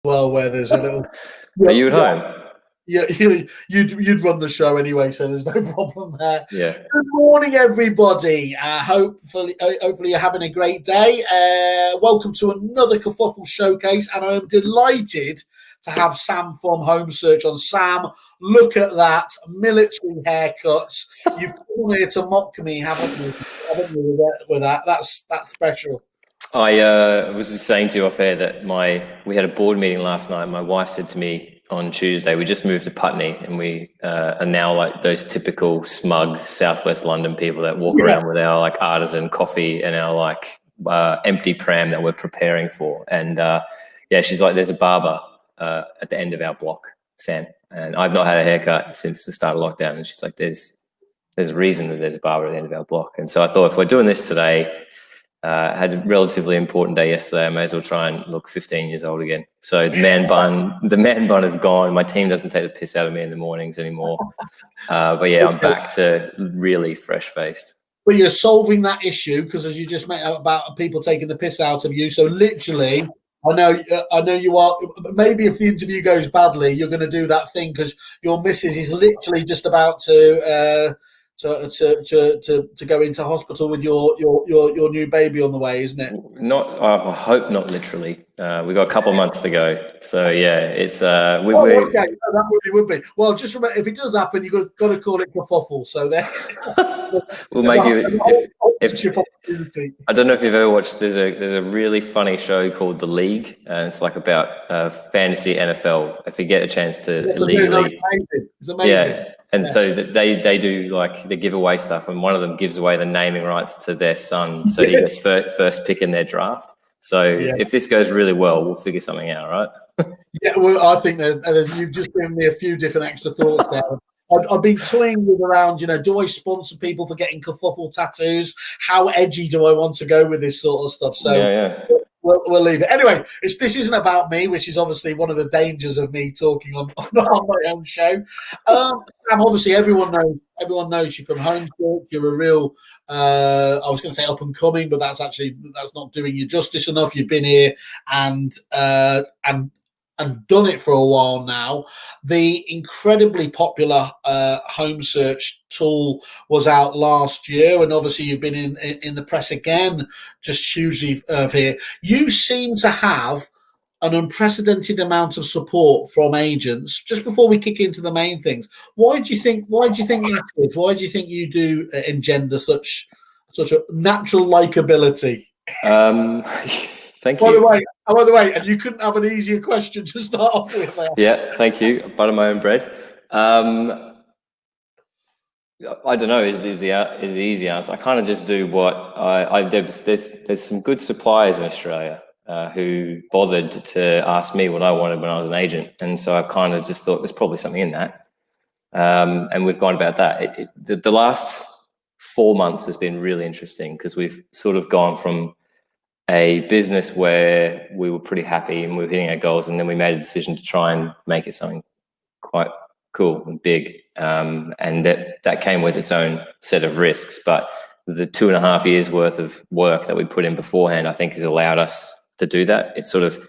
well, where there's a little. Are Yeah, you at yeah, home? yeah. You'd run the show anyway, so there's no problem there. Yeah. Good morning, everybody. Hopefully you're having a great day. Welcome to another Kerfuffle showcase, and I am delighted to have Sam from Homesearch on. Sam, look at that military haircuts. You've come here to mock me, haven't you? Haven't you with that? That's special. I was just saying to you off air that we had a board meeting last night. My wife said to me on Tuesday, we just moved to Putney, and we are now like those typical smug Southwest London people that walk Yeah. around with our like artisan coffee and our like empty pram that we're preparing for. And yeah, she's like, "There's a barber at the end of our block, Sam." And I've not had a haircut since the start of lockdown. And she's like, "There's a reason that there's a barber at the end of our block." And so I thought, if we're doing this today. Had a relatively important day yesterday. I may as well try and look 15 years old again. So the man bun is gone. My team doesn't take the piss out of me in the mornings anymore. But yeah, I'm back to really fresh faced. But you're solving that issue because, as you just made about people taking the piss out of you. So literally, I know you are. Maybe if the interview goes badly, you're going to do that thing because your missus is literally just about to go into hospital with your new baby on the way, isn't it? Not, I hope not literally. We got a couple of months to go. So yeah, it's Okay, that really would be. Well, just remember, if it does happen, you've got to call it kerfuffle. So there, we'll make you. If I don't know if you've ever watched. There's a really funny show called The League, and it's like about fantasy NFL. If you get a chance to illegally, it's amazing. Yeah. And so they do like they give away stuff, and one of them gives away the naming rights to their son, so he gets first pick in their draft. So if this goes really well, we'll figure something out, right? Yeah, well, I think you've just given me a few different extra thoughts there. I've been toying with around, do I sponsor people for getting kerfuffle tattoos? How edgy do I want to go with this sort of stuff? So yeah. We'll leave it. Anyway, this isn't about me, which is obviously one of the dangers of me talking on my own show. Sam, obviously, everyone knows you from Homesearch. You're a real, I was going to say up and coming, but that's not doing you justice enough. You've been here and done it for a while now. The incredibly popular Homesearch tool was out last year, and obviously you've been in the press again, just hugely here. You seem to have an unprecedented amount of support from agents. Just before we kick into the main things, why do you think that is? Why do you think you do engender such a natural likability? Thank you. By the way, and you couldn't have an easier question to start off with there. Yeah, thank you. Butter my own bread. I don't know. Is the easy answer? I kind of just do what there's some good suppliers in Australia who bothered to ask me what I wanted when I was an agent, and so I kind of just thought there's probably something in that, and we've gone about that. The last 4 months has been really interesting because we've sort of gone from a business where we were pretty happy and we were hitting our goals, and then we made a decision to try and make it something quite cool and big, and that came with its own set of risks. But the 2.5 years worth of work that we put in beforehand, I think, has allowed us to do that. It's sort of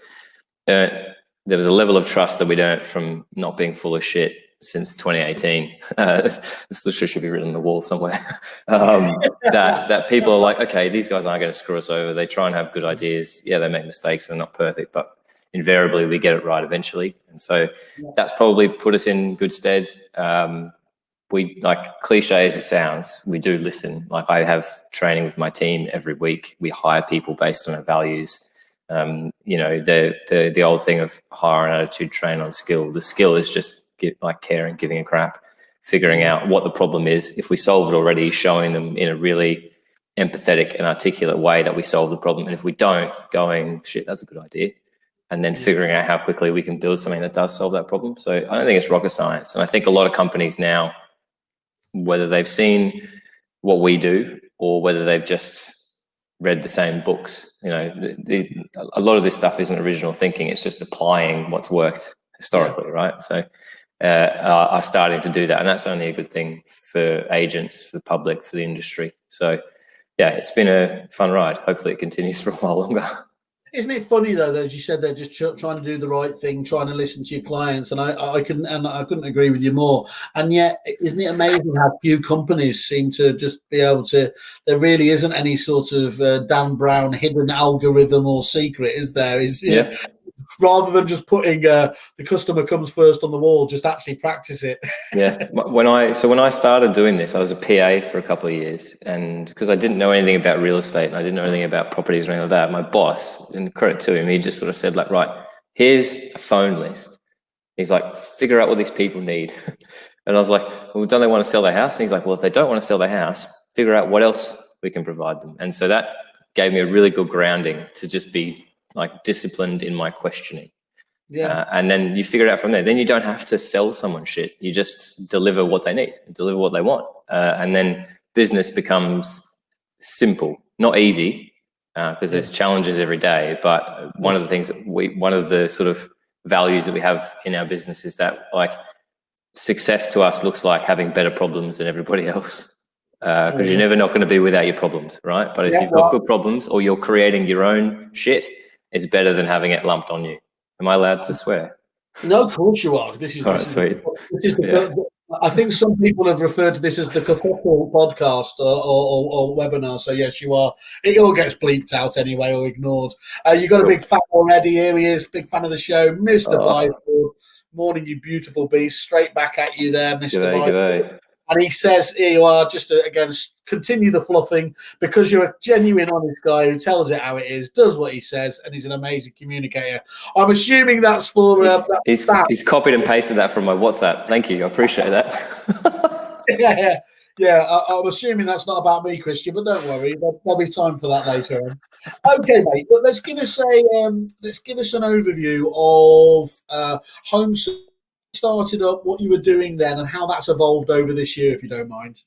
there was a level of trust that we'd earned from not being full of shit since 2018. This literally should be written on the wall somewhere. That people are like, okay, these guys aren't going to screw us over. They try and have good ideas. Yeah, they make mistakes. They're not perfect, but invariably we get it right eventually. And so that's probably put us in good stead. We, like, cliche as it sounds, we do listen. Like, I have training with my team every week. We hire people based on our values. The old thing of hire on attitude, train on skill. The skill is just caring, giving a crap, figuring out what the problem is. If we solve it already, showing them in a really empathetic and articulate way that we solve the problem. And if we don't, going, shit, that's a good idea. And then figuring out how quickly we can build something that does solve that problem. So I don't think it's rocket science. And I think a lot of companies now, whether they've seen what we do or whether they've just read the same books, a lot of this stuff isn't original thinking. It's just applying what's worked historically, right? So are starting to do that, and that's only a good thing for agents, for the public, for the industry. So yeah, it's been a fun ride. Hopefully it continues for a while longer. Isn't it funny though, that as you said, they're just trying to do the right thing, trying to listen to your clients, and I couldn't agree with you more. And yet, isn't it amazing how few companies seem to just be able to? There really isn't any sort of Dan Brown hidden algorithm or secret, is there? Yeah. Rather than just putting the customer comes first on the wall, just actually practice it. Yeah. When I started doing this, I was a PA for a couple of years, and because I didn't know anything about real estate and I didn't know anything about properties or anything like that, my boss, and credit to him, he just sort of said like, right, here's a phone list. He's like, figure out what these people need. And I was like, well, don't they want to sell their house? And he's like, well, if they don't want to sell their house, figure out what else we can provide them. And so that gave me a really good grounding to just be like disciplined in my questioning. Yeah. And then you figure it out from there. Then you don't have to sell someone shit. You just deliver what they need, deliver what they want. And then business becomes simple, not easy, because there's challenges every day. But one of the things one of the sort of values that we have in our business is that like success to us looks like having better problems than everybody else. Because you're never not going to be without your problems, right? But if you've got good problems or you're creating your own shit, it's better than having it lumped on you. Am I allowed to swear? No, of course you are. This is sweet. I think some people have referred to this as the Kerfuffle podcast or webinar. So yes, you are. It all gets bleeped out anyway or ignored. You got a big fan already. Here he is, big fan of the show, Mr. Byford. Morning, you beautiful beast. Straight back at you there, Mr. Byford. And he says, here you are, just to, again, continue the fluffing, because you're a genuine, honest guy who tells it how it is, does what he says, and he's an amazing communicator. I'm assuming that's for... He's copied and pasted that from my WhatsApp. Thank you. I appreciate that. Yeah. I'm assuming that's not about me, Christian, but don't worry. There'll be time for that later on. Okay, mate, but let's give us an overview of Homesearch. Started up, what you were doing then, and how that's evolved over this year, if you don't mind.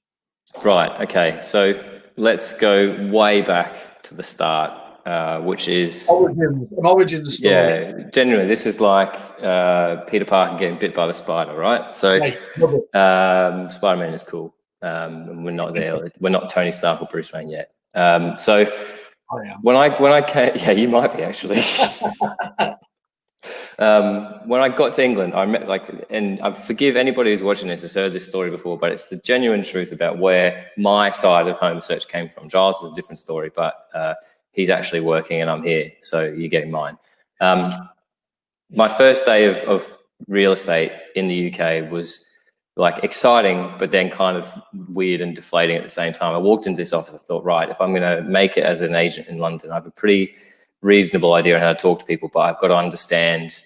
Right. Okay. So let's go way back to the start, which is an origin story. Yeah, genuinely, this is like Peter Parker getting bit by the spider, right? So Spider-Man is cool. We're not there. We're not Tony Stark or Bruce Wayne yet. So when I came, yeah, you might be actually. When I got to England, I met and I forgive anybody who's watching this has heard this story before, but it's the genuine truth about where my side of Homesearch came from. Giles is a different story, but he's actually working and I'm here, so you're getting mine. My first day of real estate in the UK was like exciting, but then kind of weird and deflating at the same time. I walked into this office, I thought, right, if I'm going to make it as an agent in London, I have a pretty reasonable idea on how to talk to people, but I've got to understand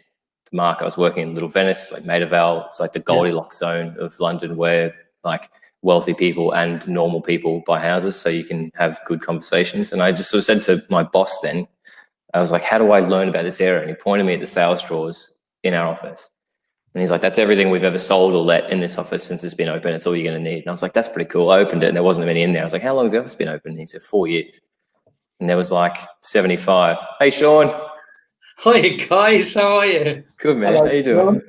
the market. I was working in Little Venice, like Maida Vale. It's like the Goldilocks zone of London, where like wealthy people and normal people buy houses, so you can have good conversations. And I just sort of said to my boss then, I was like, how do I learn about this area? And he pointed me at the sales drawers in our office. And he's like, that's everything we've ever sold or let in this office since it's been open. It's all you're going to need. And I was like, that's pretty cool. I opened it and there wasn't many in there. I was like, how long has the office been open? And he said, 4 years. And there was like 75. Hey, Sean. Hi, guys. How are you? Good, man. Hello, how you doing?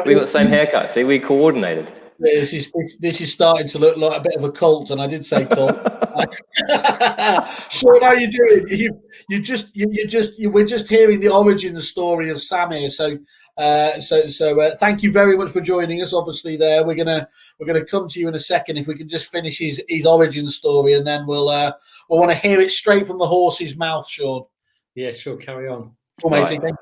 We got the same haircut. See, we coordinated. This is starting to look like a bit of a cult, and I did say cult. Sean, how you doing? We're just hearing the origin story of Sam here. So thank you very much for joining us. Obviously, there we're gonna come to you in a second. If we can just finish his origin story, and then we'll want to hear it straight from the horse's mouth, Sean. Yeah, sure. Carry on. Amazing. Right.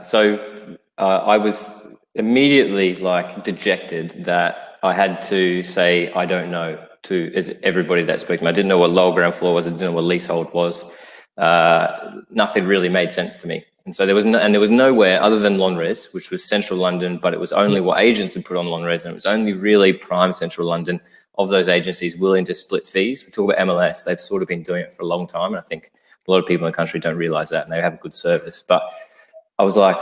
Thank you. I was immediately like dejected that I had to say I don't know to everybody that spoke to me. I didn't know what lower ground floor was. I didn't know what leasehold was. Nothing really made sense to me. And so there was nowhere other than Lonres, which was central London, but it was only what agents had put on Lonres, and it was only really prime central London of those agencies willing to split fees. We talk about MLS. They've sort of been doing it for a long time, and I think a lot of people in the country don't realize that, and they have a good service. But I was like,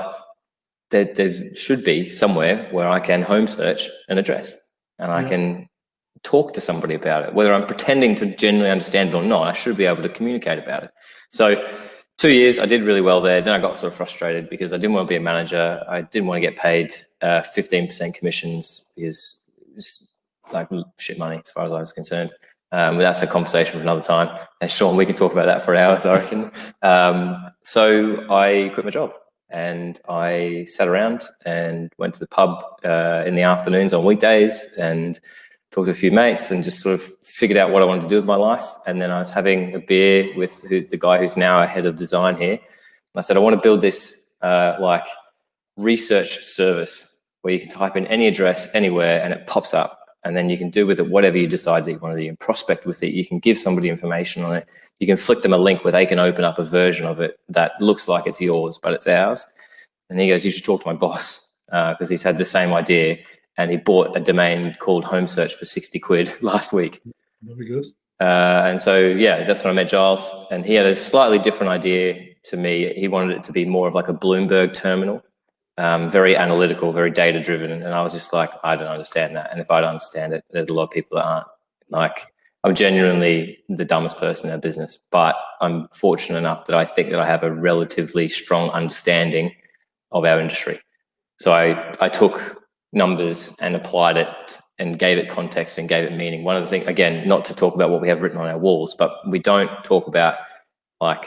there should be somewhere where I can home search an address and I can talk to somebody about it. Whether I'm pretending to genuinely understand it or not, I should be able to communicate about it. So 2 years, I did really well there. Then I got sort of frustrated because I didn't want to be a manager. I didn't want to get paid 15% commissions because it was like shit money as far as I was concerned. But that's a conversation for another time. And Sean, we can talk about that for hours, I reckon. So I quit my job and I sat around and went to the pub in the afternoons on weekdays and talked to a few mates and just sort of figured out what I wanted to do with my life. And then I was having a beer with the guy who's now a head of design here. And I said, I want to build this like research service where you can type in any address anywhere and it pops up. And then you can do with it whatever you decide that you want to do. You can prospect with it. You can give somebody information on it. You can flick them a link where they can open up a version of it that looks like it's yours, but it's ours. And he goes, you should talk to my boss because he's had the same idea. And he bought a domain called Homesearch for 60 quid last week. Very good. And so, yeah, that's when I met Giles. And he had a slightly different idea to me. He wanted it to be more of like a Bloomberg terminal, very analytical, very data driven. And I was just like, I don't understand that. And if I don't understand it, there's a lot of people that aren't. Like, I'm genuinely the dumbest person in our business, but I'm fortunate enough that I think that I have a relatively strong understanding of our industry. So I took numbers and applied it and gave it context and gave it meaning. One of the things, again, not to talk about what we have written on our walls, but we don't talk about like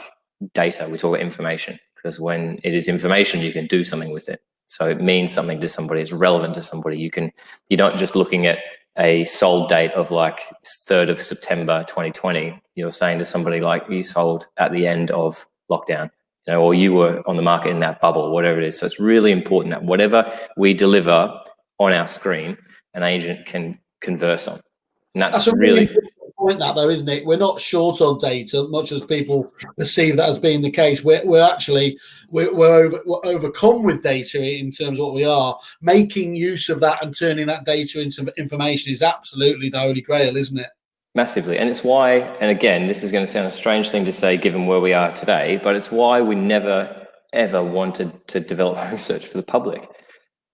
data, we talk about information, because when it is information, you can do something with it. So it means something to somebody, it's relevant to somebody. You're not just looking at a sold date of like 3rd of September 2020. You're saying to somebody like, you sold at the end of lockdown, or you were on the market in that bubble, whatever it is. So it's really important that whatever we deliver on our screen, an agent can converse on. And that's really point, that though, isn't it? We're not short on data, much as people perceive that as being the case. We're actually overcome with data in terms of what we are. Making use of that and turning that data into information is absolutely the holy grail, isn't it? Massively. And it's why, and again, this is going to sound a strange thing to say given where we are today, but it's why we never ever wanted to develop Homesearch for the public,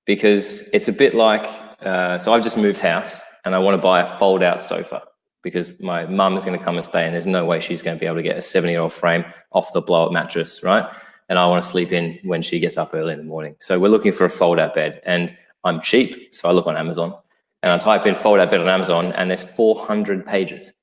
because it's a bit like, so I've just moved house and I want to buy a fold out sofa because my mum is going to come and stay and there's no way she's going to be able to get a 70-year-old frame off the blow up mattress, right? And I want to sleep in when she gets up early in the morning. So we're looking for a fold out bed and I'm cheap. So I look on Amazon and I type in fold out bed on Amazon and there's 400 pages.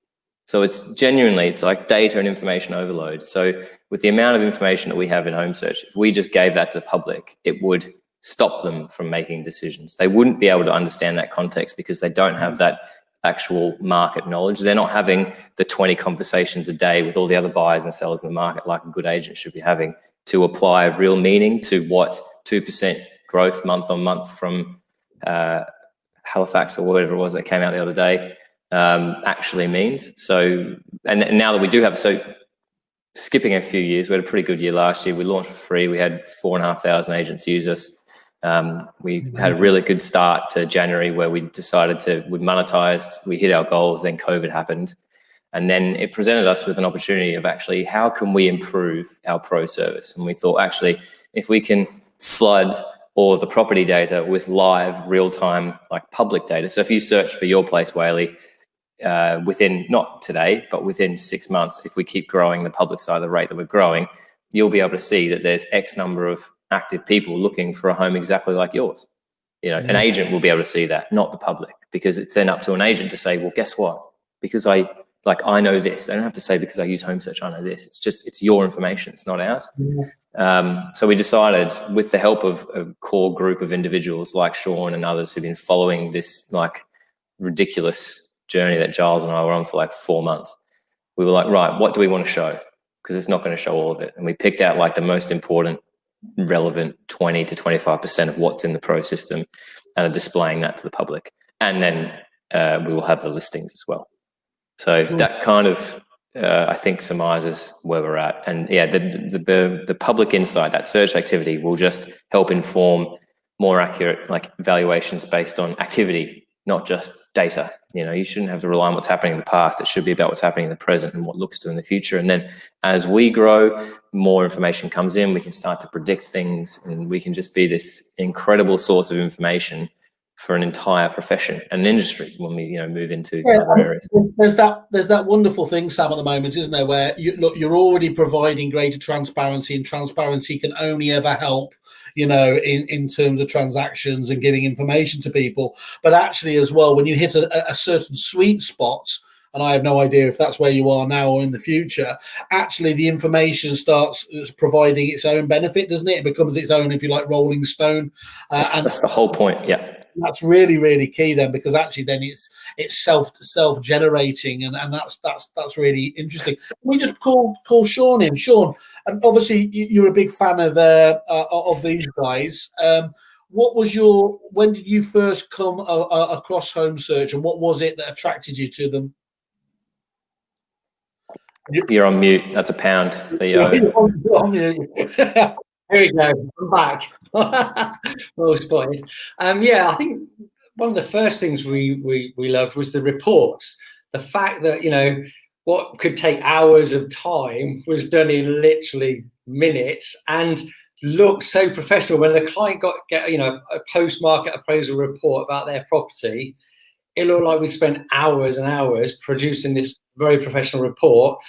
So it's genuinely, it's like data and information overload. So with the amount of information that we have in Homesearch, if we just gave that to the public, it would stop them from making decisions. They wouldn't be able to understand that context because they don't have that actual market knowledge. They're not having the 20 conversations a day with all the other buyers and sellers in the market like a good agent should be having to apply real meaning to what 2% growth month on month from Halifax or whatever it was that came out the other day actually means. So, and now that we do have, so skipping a few years, we had a pretty good year last year. We launched for free. We had 4,500 agents use us. We had a really good start to January where we decided we monetized, we hit our goals, then COVID happened. And then it presented us with an opportunity of actually, how can we improve our pro service? And we thought, actually, if we can flood all of the property data with live, real-time, like public data. So if you search for your place, Whaley, within, not today, but within 6 months, if we keep growing the public side at the rate that we're growing, you'll be able to see that there's X number of active people looking for a home exactly like yours. An agent will be able to see that, not the public, because it's then up to an agent to say, well, guess what? Because I know this. I don't have to say because I use Homesearch, I know this. It's your information. It's not ours. So we decided, with the help of a core group of individuals like Sean and others who've been following this like ridiculous journey that Giles and I were on for like 4 months, we were like, right, what do we want to show? Because it's not going to show all of it. And we picked out like the most important, relevant 20 to 25% of what's in the pro system and are displaying that to the public. And then we will have the listings as well. So that kind of, I think, surmises where we're at. And yeah, the public insight, that search activity will just help inform more accurate like valuations based on activity, not just data. You shouldn't have to rely on what's happening in the past. It should be about what's happening in the present and what looks to in the future. And then as we grow, more information comes in, we can start to predict things and we can just be this incredible source of information for an entire profession and industry when we move into other areas. There's that wonderful thing, Sam, at the moment, isn't there, where you're already providing greater transparency, and transparency can only ever help in terms of transactions and giving information to people. But actually as well, when you hit a certain sweet spot and I have no idea if that's where you are now or in the future, actually the information starts providing its own benefit, doesn't it? It becomes its own, if you like, rolling stone. That's the whole point, yeah. That's really, really key then, because actually then it's self generating, and that's really interesting. Can we just call Sean in? Sean, obviously you're a big fan of these guys. When did you first come across Homesearch, and what was it that attracted you to them? You're on mute. That's a pound that you owe. You're on mute. Here we go. I'm back. Well spotted. Yeah, I think one of the first things we loved was the reports. The fact that, you know, what could take hours of time was done in literally minutes and looked so professional. When the client get you know, a post-market appraisal report about their property, it looked like we spent hours and hours producing this very professional report,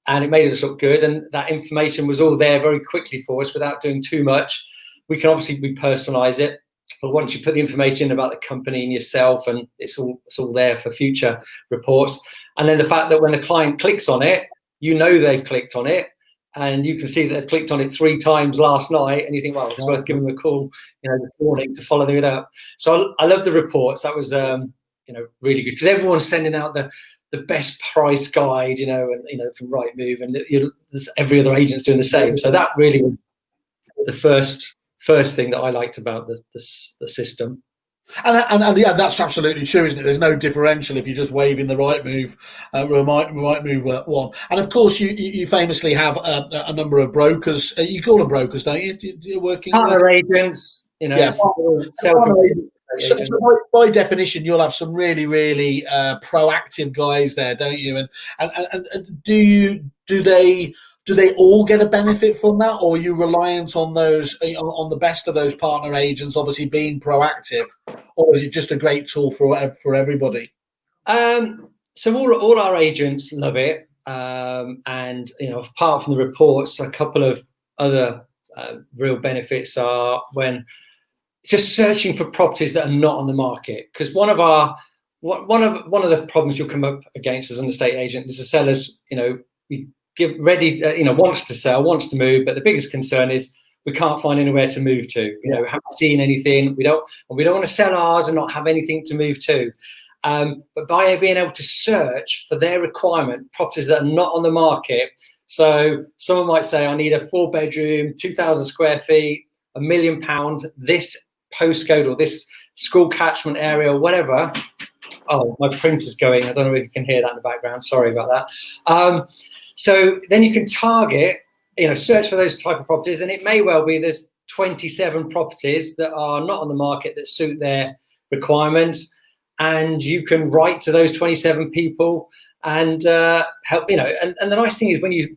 and it made us look good. And that information was all there very quickly for us without doing too much. We can obviously personalize it, but once you put the information about the company and yourself, and it's all there for future reports. And then the fact that when the client clicks on it, you know they've clicked on it, and you can see that they've clicked on it 3 times last night, and you think, well, it's worth giving them a call, you know, this morning to follow it up. So I love the reports. That was you know, really good, because everyone's sending out the best price guide, you know, and, you know, from Rightmove, and every other agent's doing the same. So that really was the first thing that I liked about the system. And yeah, that's absolutely true, isn't it? There's no differential if you're just waving the Rightmove one. And of course, you famously have a number of brokers. You call them brokers, don't you? You're working partner agents, you know. Yeah. So by definition, you'll have some really, really proactive guys there, don't you? And do they all get a benefit from that, or are you reliant on those, on the best of those partner agents, obviously being proactive, or is it just a great tool for everybody? So all our agents love it, and, you know, apart from the reports, a couple of other real benefits are when just searching for properties that are not on the market. Because one of the problems you'll come up against as an estate agent is the sellers, you know, we get ready, you know, wants to sell, wants to move, but the biggest concern is we can't find anywhere to move to. You know, haven't seen anything. We don't want to sell ours and not have anything to move to. But by being able to search for their requirement, properties that are not on the market. So someone might say, I need a 4-bedroom, 2,000 square feet, £1 million, this postcode or this school catchment area or whatever. Oh, my printer's going. I don't know if you can hear that in the background. Sorry about that. So then you can target, you know, search for those type of properties, and it may well be there's 27 properties that are not on the market that suit their requirements, and you can write to those 27 people and help, you know. And the nice thing is when you're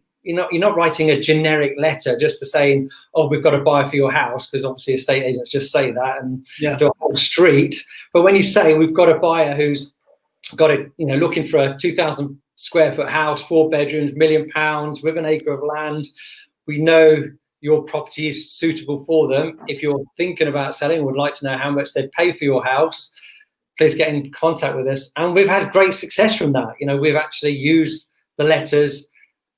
not writing a generic letter just to saying, oh, we've got a buyer for your house, because obviously estate agents just say that and do a whole street. But when you say we've got a buyer who's got it, you know, looking for a 2,000 square foot house, 4 bedrooms, £1 million with an acre of land, we know your property is suitable for them. If you're thinking about selling and would like to know how much they'd pay for your house, please get in contact with us. And we've had great success from that. You know, we've actually used the letters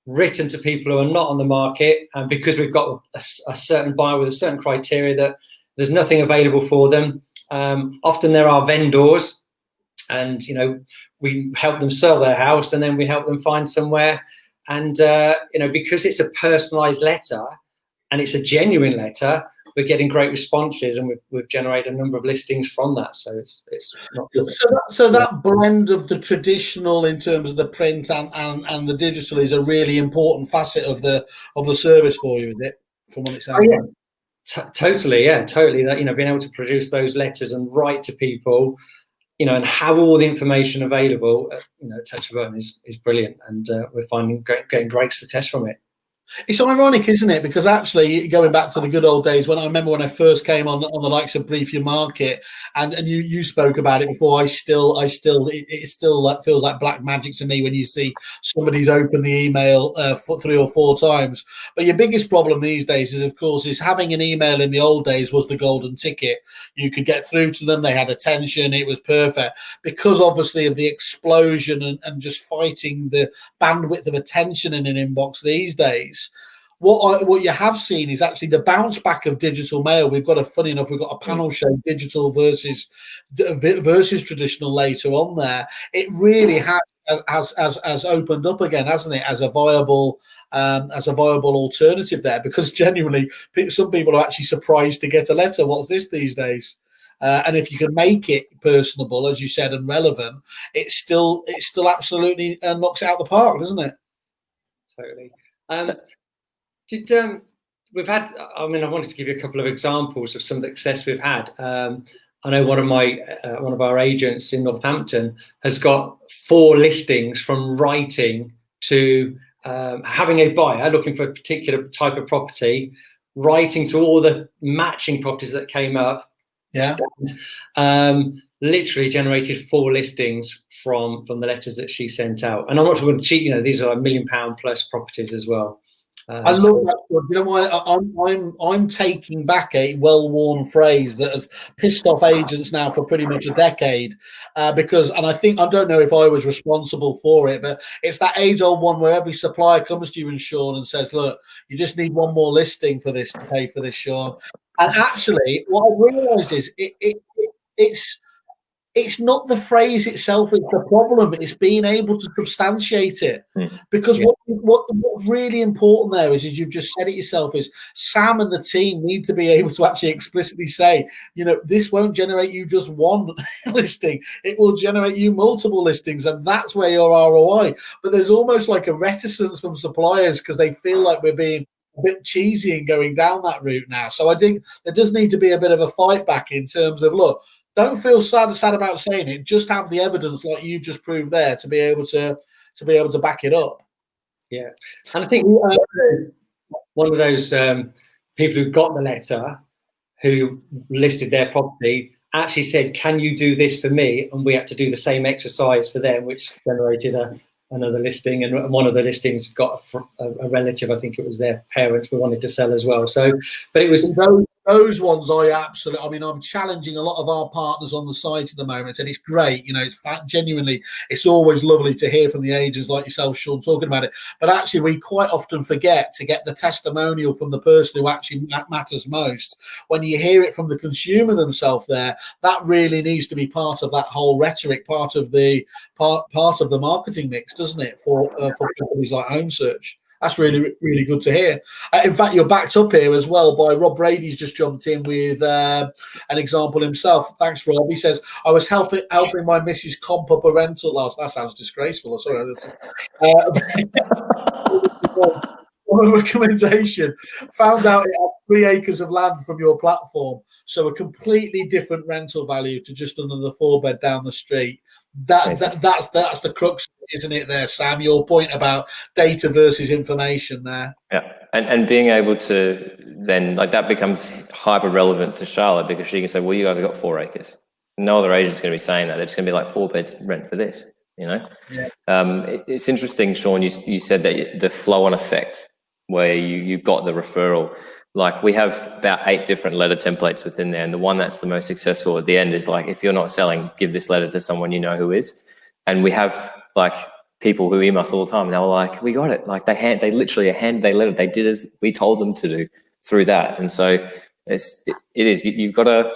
written to people who are not on the market, and because we've got a certain buyer with a certain criteria that there's nothing available for them. Often there are vendors, and, you know, we help them sell their house, and then we help them find somewhere. And you know, because it's a personalized letter and it's a genuine letter, we're getting great responses, and we've generated a number of listings from that. So it's not so that blend of the traditional in terms of the print and the digital is a really important facet of the service for you, is it? From what it sounds like. Totally, yeah, totally. That, you know, being able to produce those letters and write to people, you know, and have all the information available, you know, touch of a button is brilliant, and we're getting great success from it. It's ironic, isn't it? Because actually, going back to the good old days, when I first came on the likes of Brief Your Market, and you spoke about it before, it still like feels like black magic to me when you see somebody's opened the email for 3 or 4 times. But your biggest problem these days is, of course, is having an email. In the old days was the golden ticket. You could get through to them; they had attention. It was perfect because obviously of the explosion and just fighting the bandwidth of attention in an inbox these days. What you have seen is actually the bounce back of digital mail. We've got a panel show digital versus traditional later on there. It really has opened up again, hasn't it, as a viable alternative there, because genuinely some people are actually surprised to get a letter. What's this these days? And if you can make it personable, as you said, and relevant, it still absolutely knocks it out the park, doesn't it? Totally. We've had, I wanted to give you a couple of examples of some of the success we've had. I know one of our agents in Northampton has got 4 listings from writing to having a buyer looking for a particular type of property, writing to all the matching properties that came up. Yeah. Literally generated 4 listings from the letters that she sent out. And I'm not talking cheap, these are £1 million plus properties as well. I love that. You know what? I'm taking back a well-worn phrase that has pissed off agents now for pretty much a decade, because, and I don't know if I was responsible for it, but it's that age-old one where every supplier comes to you and Sean and says, "Look, you just need one more listing for this to pay for this, Sean." And actually, what I realise is it's not the phrase itself it's the problem. It's being able to substantiate it. Because what's really important there is you've just said it yourself, is Sam and the team need to be able to actually explicitly say, this won't generate you just one listing. It will generate you multiple listings, and that's where your ROI. But there's almost like a reticence from suppliers because they feel like we're being a bit cheesy and going down that route now. So I think there does need to be a bit of a fight back in terms of, look, don't feel sad about saying it. Just have the evidence, like you just proved there, to be able to back it up. Yeah, and I think one of those people who got the letter, who listed their property, actually said, "Can you do this for me?" And we had to do the same exercise for them, which generated another listing. And one of the listings got a relative. I think it was their parents who wanted to sell as well. So, but it was. Those ones, I'm challenging a lot of our partners on the site at the moment, and it's great. It's genuinely, it's always lovely to hear from the agents like yourself, Sean, talking about it. But actually, we quite often forget to get the testimonial from the person who actually matters most. When you hear it from the consumer themselves, that really needs to be part of that whole rhetoric, part of the marketing mix, doesn't it? For companies like Homesearch. That's really, really good to hear. In fact, you're backed up here as well by Rob Brady's just jumped in with an example himself. Thanks, Rob. He says, "I was helping my missus comp up a rental last." That sounds disgraceful. Sorry. On a recommendation, found out it had 3 acres of land from your platform, so a completely different rental value to just another 4-bed down the street. That's the crux, isn't it there, Sam? Your point about data versus information there. Yeah, and being able to then, that becomes hyper relevant to Charlotte, because she can say, "Well, you guys have got 4 acres." No other agent's going to be saying that. They're just going to be like, 4 beds rent for this, Yeah. It's interesting, Sean, you said that the flow-on effect, where you got the referral. Like, we have about 8 different letter templates within there, and the one that's the most successful at the end is like, if you're not selling, give this letter to someone you know who is. And we have people who email us all the time, and they were like, "We got it." Like, they literally handed their letter. They did as we told them to do through that. And so you've got to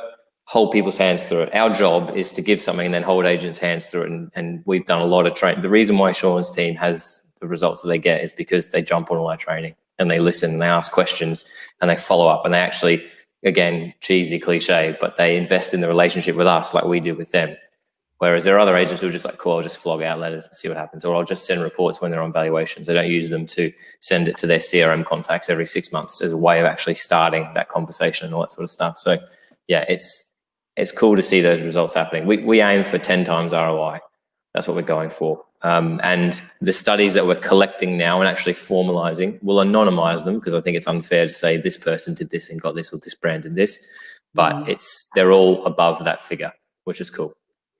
hold people's hands through it. Our job is to give something and then hold agents' hands through it. And we've done a lot of training. The reason why Sean's team has the results that they get is because they jump on all our training, and they listen, and they ask questions, and they follow up, and they actually, again, cheesy cliche, but they invest in the relationship with us like we did with them. Whereas there are other agents who are just like, "Cool, I'll just flog out letters and see what happens," or I'll just send reports when they're on valuations. They don't use them to send it to their CRM contacts every 6 months as a way of actually starting that conversation and all that sort of stuff. So yeah, it's cool to see those results happening. We aim for 10 times ROI. That's what we're going for. And the studies that we're collecting now and actually formalizing will anonymize them, because I think it's unfair to say this person did this and got this, or this brand did this, but they're all above that figure, which is cool.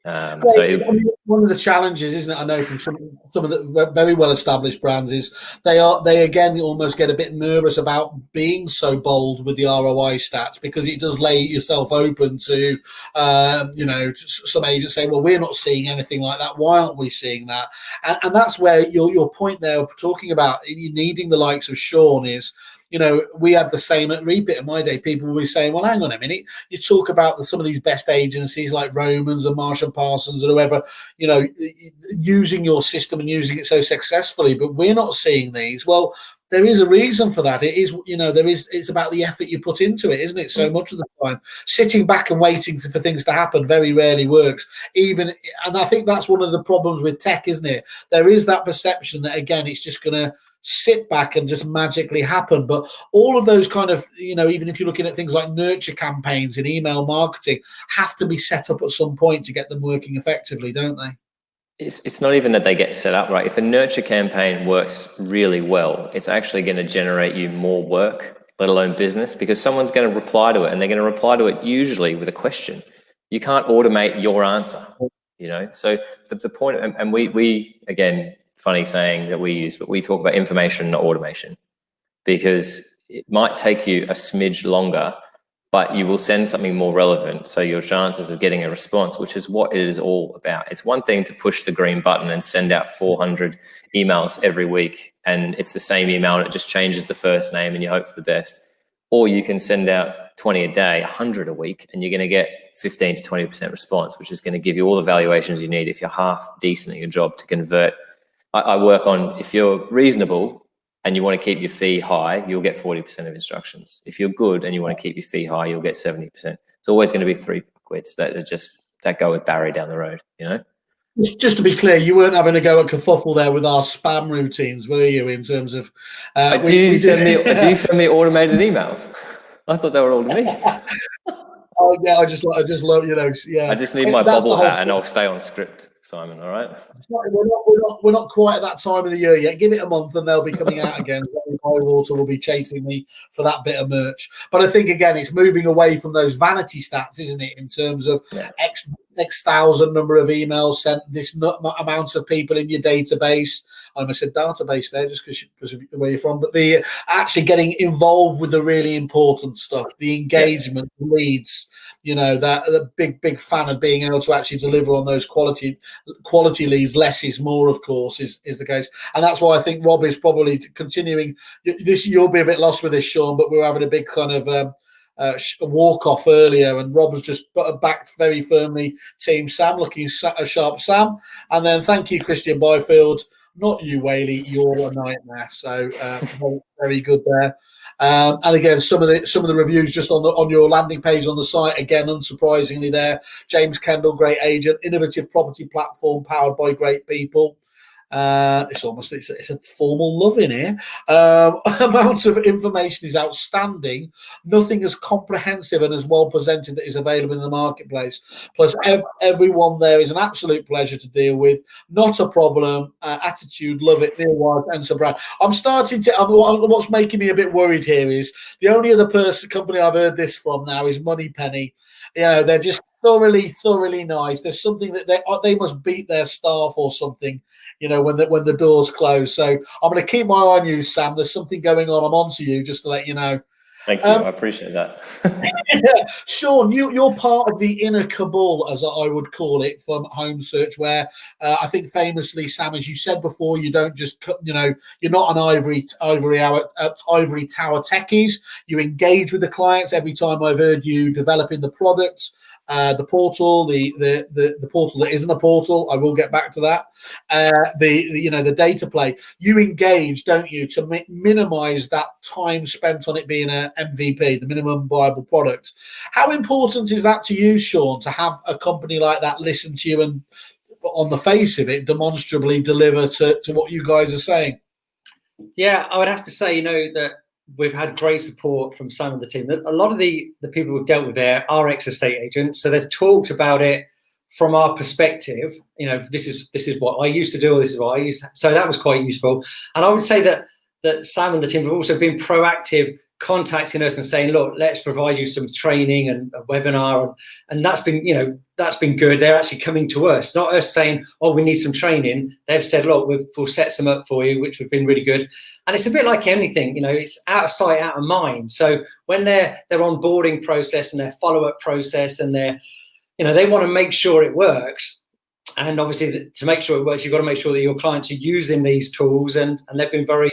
One of the challenges, isn't it? I know from some of the very well established brands is they again almost get a bit nervous about being so bold with the ROI stats, because it does lay yourself open to some agents saying, well, we're not seeing anything like that, why aren't we seeing that? And that's where your point there talking about you needing the likes of Sean is, we had the same at Repeat in my day. People will be saying, well, hang on a minute. You talk about some of these best agencies like Romans and Marsh and Parsons and whoever, using your system and using it so successfully, but we're not seeing these. Well, there is a reason for that. It is, it's about the effort you put into it, isn't it? So much of the time, sitting back and waiting for things to happen very rarely works. And I think that's one of the problems with tech, isn't it? There is that perception that, again, it's just going to sit back and just magically happen. But all of those kind of, even if you're looking at things like nurture campaigns in email marketing, have to be set up at some point to get them working effectively, don't they? It's not even that they get set up right. If a nurture campaign works really well, it's actually going to generate you more work, let alone business, because someone's going to reply to it, and they're going to reply to it usually with a question. You can't automate your answer, So the point, and we again, funny saying that we use, but we talk about information, not automation, because it might take you a smidge longer, but you will send something more relevant. So your chances of getting a response, which is what it is all about. It's one thing to push the green button and send out 400 emails every week, and it's the same email and it just changes the first name and you hope for the best. Or you can send out 20 a day, 100 a week, and you're going to get 15 to 20% response, which is going to give you all the valuations you need if you're half decent at your job to convert. I work on, if you're reasonable and you want to keep your fee high, you'll get 40% of instructions. If you're good and you want to keep your fee high, you'll get 70%. It's always going to be 3 quits that go with Barry down the road, Just to be clear, you weren't having a go at Kerfuffle there with our spam routines, were you? In terms of, do you send me automated emails? I thought they were all to me. Oh yeah, I just love, yeah. I just need my bubble hat and I'll stay on script, Simon. All right. We're not quite at that time of the year yet. Give it a month and they'll be coming out again. Water will be chasing me for that bit of merch. But I think again, it's moving away from those vanity stats, isn't it? In terms of X thousand number of emails sent, this amount of people in your database. I almost said database there just because of where you're from, but the actually getting involved with the really important stuff, the engagement, leads. That the big fan of being able to actually deliver on those quality leads. Less is more, of course, is the case, and that's why I think Rob is probably continuing. This you'll be a bit lost with this, Sean, but we're having a big kind of walk off earlier, and Rob was just backed very firmly. Team Sam, looking a sharp Sam, and then thank you, Christian Byfield. Not you, Whaley. You're a nightmare. So very, very good there. And again, some of the reviews just on your landing page on the site. Again, unsurprisingly, there, James Kendall, great agent, innovative property platform powered by great people. It's a formal love in here. Amount of information is outstanding. Nothing as comprehensive and as well presented that is available in the marketplace. Plus, everyone there is an absolute pleasure to deal with. Not a problem. Attitude, love it. Neil White and Sir Brad. I'm starting to. What's making me a bit worried here is the only other company I've heard this from now is Moneypenny. They're just thoroughly nice. There's something that they must beat their staff or something. When the doors close. So I'm going to keep my eye on you, Sam. There's something going on. I'm on to you just to let you know. Thank you. I appreciate that. Sean, you're part of the inner cabal, as I would call it, from Homesearch, where I think famously, Sam, as you said before, you don't just, you're not an ivory tower techies. You engage with the clients. Every time I've heard you developing the products. The portal, the portal that isn't a portal. I will get back to that. The data play. You engage, don't you, to minimize that time spent on it being a MVP, the minimum viable product. How important is that to you, Sean, to have a company like that listen to you and, on the face of it, demonstrably deliver to what you guys are saying? Yeah, I would have to say, that we've had great support from some of the team. A lot of the people we've dealt with there are ex-estate agents, so they've talked about it from our perspective, this is what I used to do, or this is what I used to. So that was quite useful. And I would say that Sam and the team have also been proactive, contacting us and saying, look, let's provide you some training and a webinar, and that's been good. They're actually coming to us, not us saying, oh, we need some training. They've said, look, we'll set some up for you, which have been really good. And it's a bit like anything, it's out of sight, out of mind. So when their onboarding process and their follow-up process, and they want to make sure it works. And obviously, to make sure it works, you've got to make sure that your clients are using these tools, and they've been very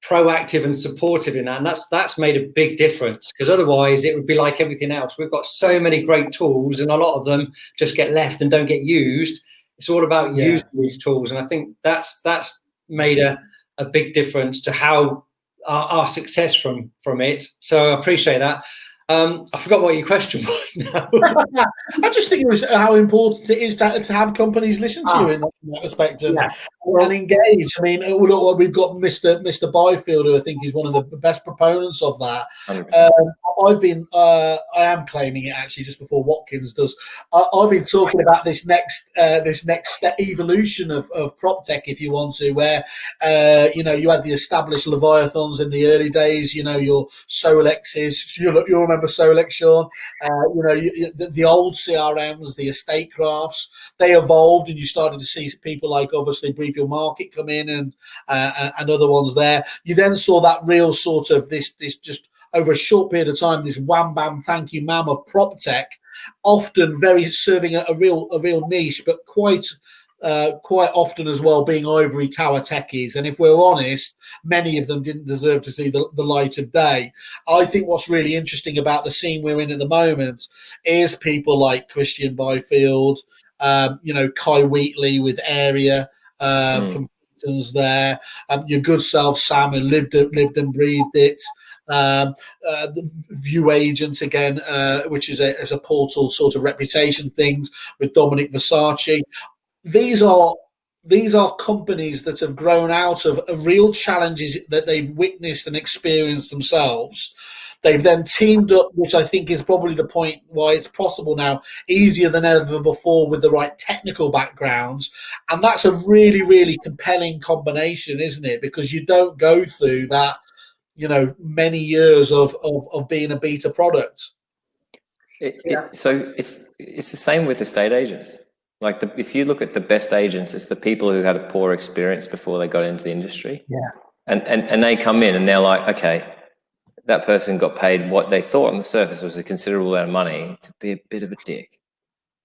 proactive and supportive in that, and that's made a big difference, because otherwise it would be like everything else. We've got so many great tools, and a lot of them just get left and don't get used. It's all about using these tools, and I think that's made a big difference to how our success from it. So I appreciate that. I forgot what your question was now. I just think it was how important it is to have companies listen to you in that respect and engage. I mean, look, we've got Mr. Byfield, who I think is one of the best proponents of that. I am claiming it actually just before Watkins does. I've been talking about this next evolution of prop tech, if you want to, where you had the established Leviathans in the early days. Your Solexes. You remember Solex, Sean? The old CRMs, the estate graphs, they evolved, and you started to see people like obviously Brief Your Market come in and other ones there. You then saw that real sort of this just over a short period of time, this wham bam thank you ma'am of prop tech, often very serving a real niche, but quite often as well being ivory tower techies. And if we're honest, many of them didn't deserve to see the light of day. I think what's really interesting about the scene we're in at the moment is people like Christian Byfield, Kai Wheatley with Area from Kingston's there, your good self Sam, who lived and breathed it. The View Agent again, which is a portal sort of reputation things with Dominic Versace. These are companies that have grown out of real challenges that they've witnessed and experienced themselves. They've then teamed up, which I think is probably the point why it's possible now, easier than ever before, with the right technical backgrounds. And that's a really, really compelling combination, isn't it? Because you don't go through that, many years of being a beta product. So it's the same with estate agents. Like if you look at the best agents, it's the people who had a poor experience before they got into the industry. Yeah. And they come in and they're like, okay, that person got paid what they thought on the surface was a considerable amount of money to be a bit of a dick.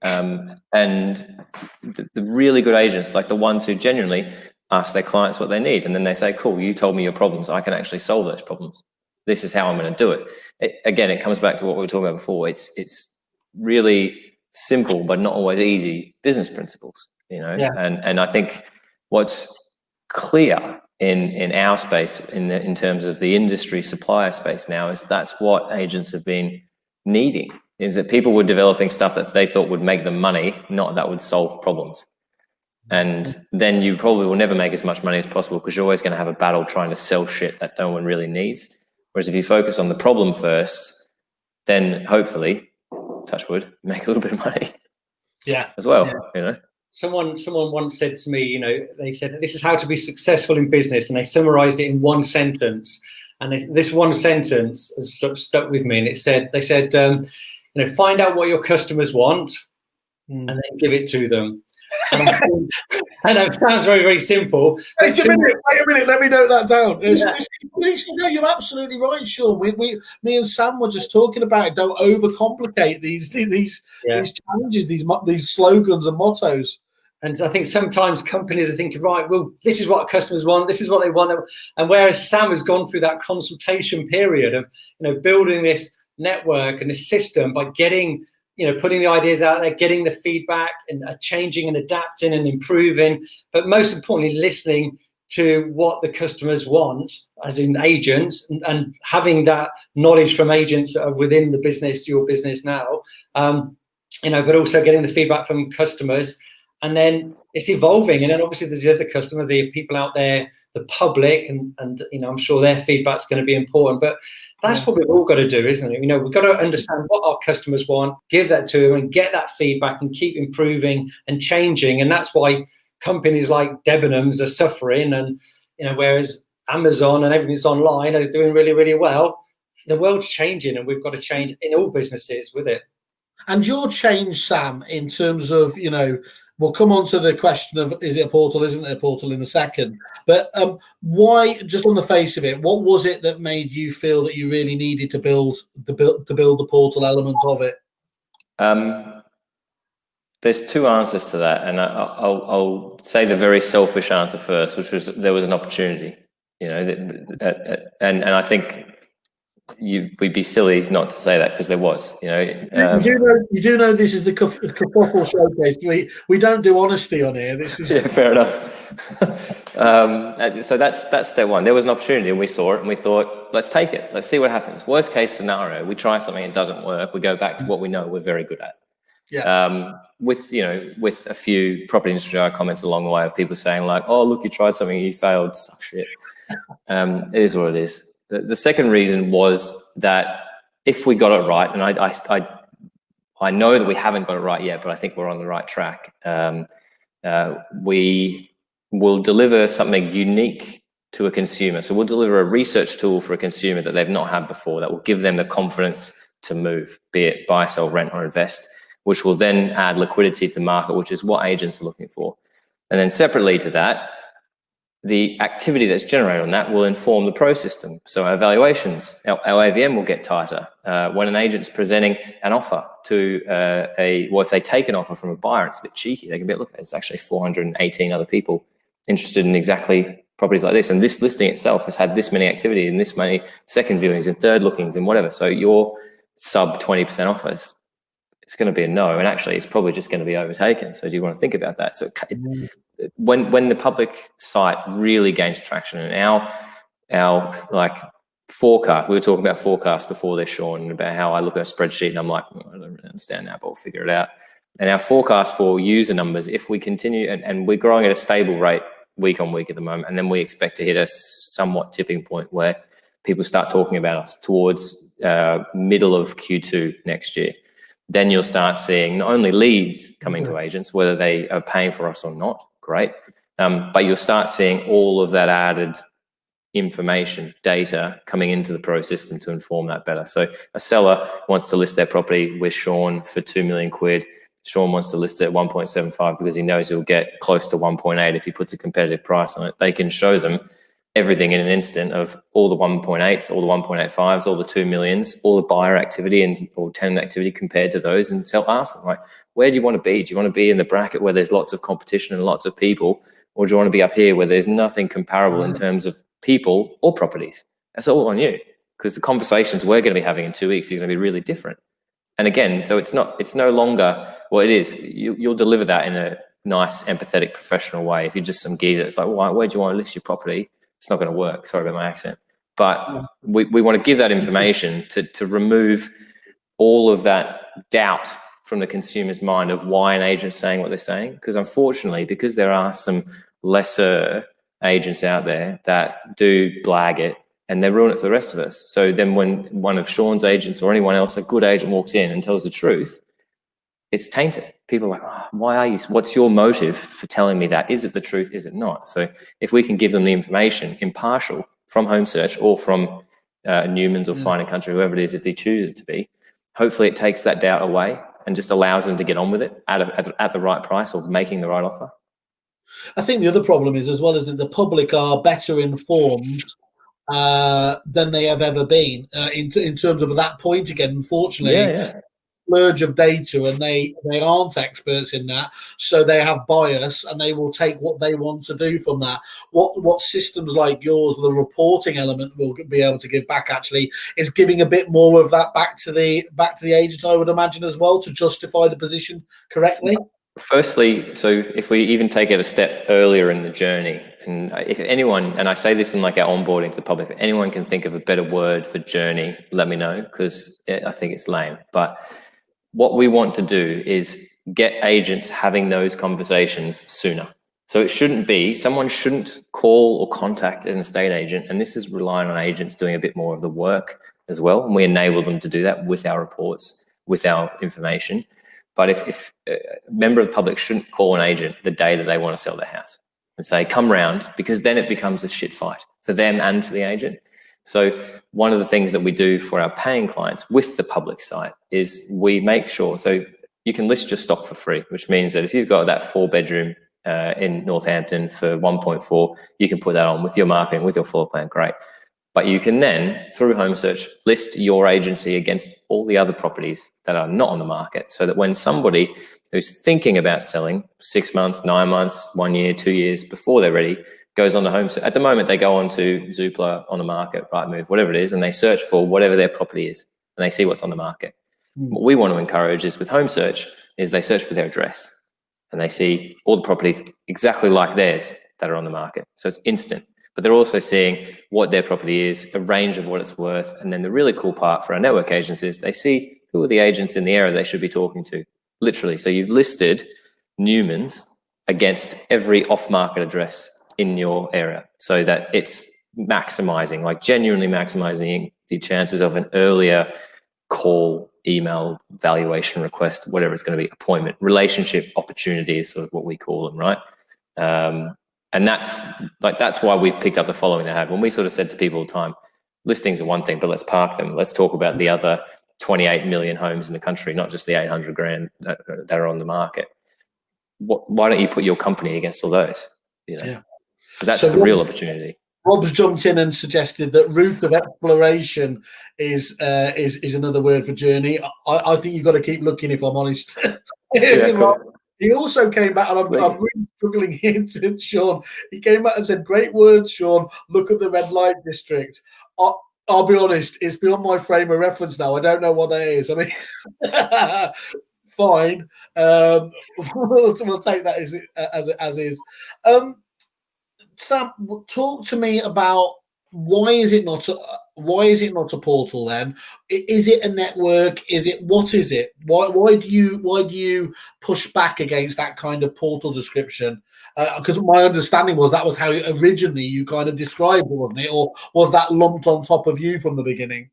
And the really good agents, like the ones who genuinely ask their clients what they need, and then they say, cool, you told me your problems, I can actually solve those problems. This is how I'm going to do it. Again, it comes back to what we were talking about before. It's really simple but not always easy business principles, and I think what's clear in our space in terms of the industry supplier space now is that's what agents have been needing, is that people were developing stuff that they thought would make them money, not that would solve problems. And then you probably will never make as much money as possible, because you're always going to have a battle trying to sell shit that no one really needs. Whereas if you focus on the problem first, then hopefully, touch wood, make a little bit of money. As well. Someone once said to me, they said, this is how to be successful in business, and they summarized it in one sentence. And this one sentence has stuck with me, and they said, find out what your customers want and then give it to them. And I know it sounds very, very simple. Wait a minute, let me note that down. You're absolutely right, Sean. Me and Sam were just talking about it. Don't overcomplicate these challenges, these slogans and mottos. And I think sometimes companies are thinking, right, well, this is what customers want, this is what they want. And whereas Sam has gone through that consultation period of, building this network and this system by getting, putting the ideas out there, getting the feedback and changing and adapting and improving, but most importantly, listening to what the customers want, as in agents, and having that knowledge from agents that are within the business, your business now, but also getting the feedback from customers. And then it's evolving. And then obviously there's the other customer, the people out there, the public, and I'm sure their feedback's going to be important. But That's what we've all got to do, isn't it? You know, we've got to understand what our customers want, give that to them, and get that feedback and keep improving and changing. And that's why companies like Debenhams are suffering, and you know, whereas Amazon and everything's online are doing really, really well. The world's changing, and we've got to change in all businesses with it. And your change, Sam, in terms of, you know, we'll come on to the question of is it a portal, isn't it a portal in a second. But why, just on the face of it, what was it that made you feel that you really needed to build the portal element of it? There's two answers to that, and I'll say the very selfish answer first, which was there was an opportunity, you know, and I think we'd be silly not to say that, because there was, you know. You do know this is the Kerfuffle showcase. We don't do honesty on here. This is yeah, fair enough. So that's step one. There was an opportunity, and we saw it, and we thought, let's take it. Let's see what happens. Worst case scenario, we try something, it doesn't work. We go back to what we know we're very good at. Yeah. With a few property industry comments along the way of people saying like, oh, look, you tried something, you failed, suck shit. It is what it is. The second reason was that if we got it right, and I know that we haven't got it right yet, but I think we're on the right track. We will deliver something unique to a consumer. So we'll deliver a research tool for a consumer that they've not had before, that will give them the confidence to move, be it buy, sell, rent, or invest, which will then add liquidity to the market, which is what agents are looking for. And then separately to that, the activity that's generated on that will inform the pro system. So our valuations, our AVM will get tighter. When an agent's presenting an offer to if they take an offer from a buyer, it's a bit cheeky. They can be, look, there's actually 418 other people interested in exactly properties like this. And this listing itself has had this many activity and this many second viewings and third lookings and whatever. So your sub 20% offers, it's going to be a no. And actually, it's probably just going to be overtaken. So do you want to think about that? So when the public site really gains traction, and our like forecast, we were talking about forecasts before this, Sean, and about how I look at a spreadsheet and I'm like, I don't really understand that, but we'll figure it out. And our forecast for user numbers, if we continue, and we're growing at a stable rate week on week at the moment, and then we expect to hit a somewhat tipping point where people start talking about us towards middle of Q2 next year. Then you'll start seeing not only leads coming to agents, whether they are paying for us or not, great, but you'll start seeing all of that added information, data coming into the pro system to inform that better. So a seller wants to list their property with Sean for 2 million quid. Sean wants to list it at 1.75 because he knows he'll get close to 1.8 if he puts a competitive price on it. They can show them everything in an instant of all the 1.8s, all the 1.85s, all the 2 millions, all the buyer activity and or tenant activity compared to those, and ask them, like, where do you want to be? Do you want to be in the bracket where there's lots of competition and lots of people, or do you want to be up here where there's nothing comparable in terms of people or properties? That's all on you, because the conversations we're going to be having in 2 weeks are going to be really different. And again, so it's no longer, well, it is, you'll deliver that in a nice, empathetic, professional way. If you're just some geezer, it's like, well, where do you want to list your property? It's not going to work. Sorry about my accent. But we want to give that information to remove all of that doubt from the consumer's mind of why an agent's saying what they're saying. Because unfortunately, because there are some lesser agents out there that do blag it, and they ruin it for the rest of us. So then when one of Sean's agents or anyone else, a good agent, walks in and tells the truth, it's tainted. People are like, oh, why are you, what's your motive for telling me that? Is it the truth? Is it not? So if we can give them the information, impartial, from Homesearch or from Newman's or Fine & Country, whoever it is, if they choose it to be, hopefully it takes that doubt away and just allows them to get on with it at the right price or making the right offer. I think the other problem is, as well, as that the public are better informed than they have ever been in terms of that point again, unfortunately. Yeah. Splurge of data, and they aren't experts in that, so they have bias and they will take what they want to do from that. What systems like yours, the reporting element, will be able to give back actually is giving a bit more of that back to the agent, I would imagine, as well, to justify the position correctly. Firstly, so if we even take it a step earlier in the journey, and if anyone, and I say this in like our onboarding to the public, if anyone can think of a better word for journey, let me know, because I think it's lame. But what we want to do is get agents having those conversations sooner. So it shouldn't be, someone shouldn't call or contact an estate agent, and this is relying on agents doing a bit more of the work as well, and we enable them to do that with our reports, with our information. But if a member of the public shouldn't call an agent the day that they want to sell their house and say, come round, because then it becomes a shit fight for them and for the agent. So one of the things that we do for our paying clients with the public site is we make sure, so you can list your stock for free, which means that if you've got that 4-bedroom in Northampton for 1.4, you can put that on with your marketing, with your floor plan, great. But you can then, through Homesearch, list your agency against all the other properties that are not on the market, so that when somebody who's thinking about selling 6 months, 9 months, 1 year, 2 years before they're ready, goes on the Homesearch. At the moment, they go on to Zoopla, On the Market, Rightmove, whatever it is, and they search for whatever their property is, and they see what's on the market. What we want to encourage is with Homesearch is they search for their address, and they see all the properties exactly like theirs that are on the market. So it's instant. But they're also seeing what their property is, a range of what it's worth. And then the really cool part for our network agents is they see who are the agents in the area they should be talking to, literally. So you've listed Newman's against every off-market address in your area, so that it's maximizing, like genuinely maximizing the chances of an earlier call, email, valuation request, whatever it's going to be, appointment, relationship opportunity is sort of what we call them, right? And that's why we've picked up the following they had. When we sort of said to people all the time, listings are one thing, but let's park them. Let's talk about the other 28 million homes in the country, not just the 800 grand that are on the market. Why don't you put your company against all those? You know, because that's the real opportunity. Rob's jumped in and suggested that route of exploration is another word for journey. I think you've got to keep looking, if I'm honest. Yeah, cool. He also came back, and I'm really struggling here to Sean. He came back and said, great words, Sean. Look at the red light district. I'll be honest, it's beyond my frame of reference now. I don't know what that is. I mean, fine. We'll take that as is. Sam, talk to me about why is it not a portal then? Is it a network? What is it? Why do you push back against that kind of portal description? Because my understanding was that was how originally you kind of described it, wasn't it? Or was that lumped on top of you from the beginning?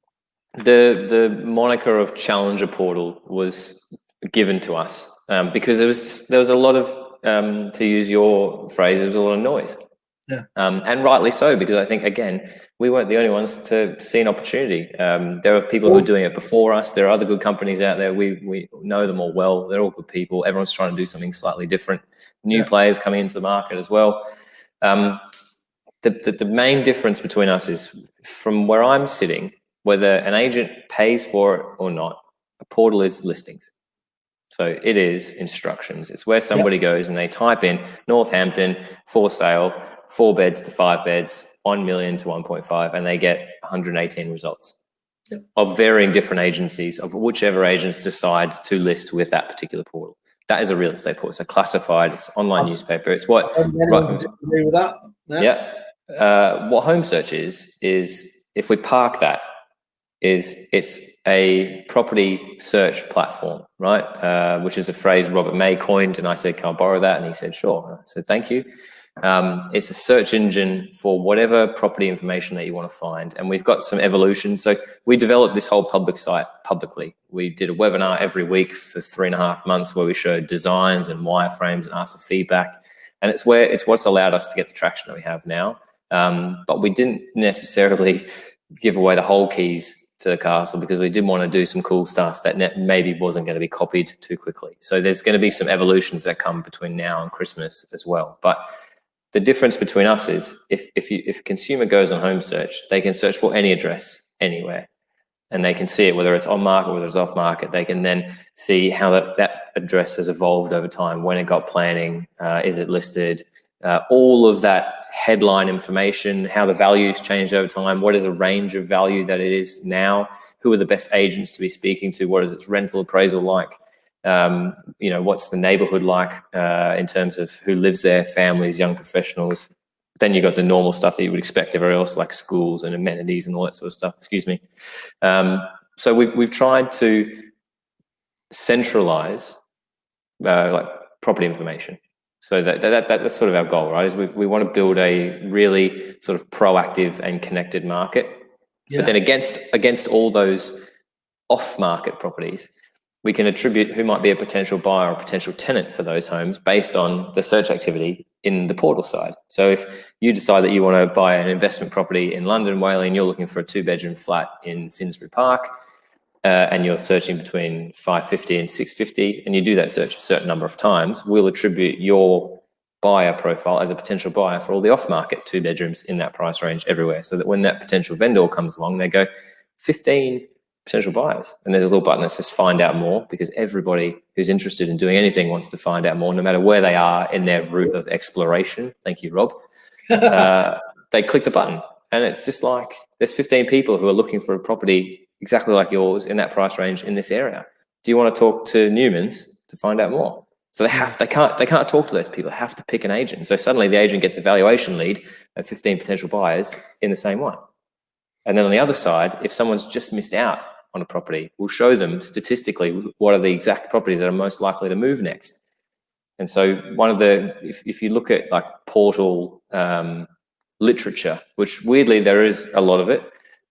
The moniker of Challenger Portal was given to us because there was a lot of, to use your phrase, there was a lot of noise. Yeah. And rightly so, because I think, again, we weren't the only ones to see an opportunity. There are people who are doing it before us. There are other good companies out there. We know them all well. They're all good people. Everyone's trying to do something slightly different. New players coming into the market as well. The main difference between us is, from where I'm sitting, whether an agent pays for it or not, a portal is listings. So it is instructions. It's where somebody goes and they type in Northampton for sale, 4 beds to 5 beds, 1 million to 1.5, and they get 118 results of varying different agencies, of whichever agents decide to list with that particular portal. That is a real estate portal. It's a classified, it's online newspaper. It's what agree with that. What Homesearch is if we park that, it's a property search platform, right? Which is a phrase Robert May coined, and I said, can I borrow that? And he said, sure. I said, thank you. It's a search engine for whatever property information that you want to find. And we've got some evolution. So we developed this whole public site publicly. We did a webinar every week for 3.5 months where we showed designs and wireframes and asked for feedback. And it's what's allowed us to get the traction that we have now. But we didn't necessarily give away the whole keys to the castle because we did want to do some cool stuff that maybe wasn't going to be copied too quickly. So there's going to be some evolutions that come between now and Christmas as well. But the difference between us is if a consumer goes on Homesearch, they can search for any address anywhere, and they can see it, whether it's on market, whether it's off market. They can then see how that address has evolved over time, when it got planning, is it listed, all of that headline information, how the values changed over time, what is a range of value that it is now, who are the best agents to be speaking to, what is its rental appraisal like, what's the neighborhood like in terms of who lives there, families, young professionals. Then you've got the normal stuff that you would expect everywhere else, like schools and amenities and all that sort of stuff, So we've tried to centralize like property information. So that's sort of our goal, right? Is we want to build a really sort of proactive and connected market Yeah. But then against all those off-market properties, we can attribute who might be a potential buyer or potential tenant for those homes based on the search activity in the portal side. So if you decide that you want to buy an investment property in London, Whaley, and you're looking for a 2-bedroom flat in Finsbury Park, and you're searching between 550 and 650, and you do that search a certain number of times, we'll attribute your buyer profile as a potential buyer for all the off-market 2 bedrooms in that price range everywhere, so that when that potential vendor comes along, they go 15 potential buyers, and there's a little button that says find out more, because everybody who's interested in doing anything wants to find out more, no matter where they are in their route of exploration. Thank you, Rob. They click the button, and it's just like there's 15 people who are looking for a property exactly like yours in that price range in this area. Do you want to talk to Newmans to find out more? So they can't talk to those people. They have to pick an agent. So suddenly the agent gets a valuation lead of 15 potential buyers in the same one. And then on the other side, if someone's just missed out on a property, we'll show them statistically what are the exact properties that are most likely to move next. And so if you look at like portal literature, which weirdly there is a lot of it,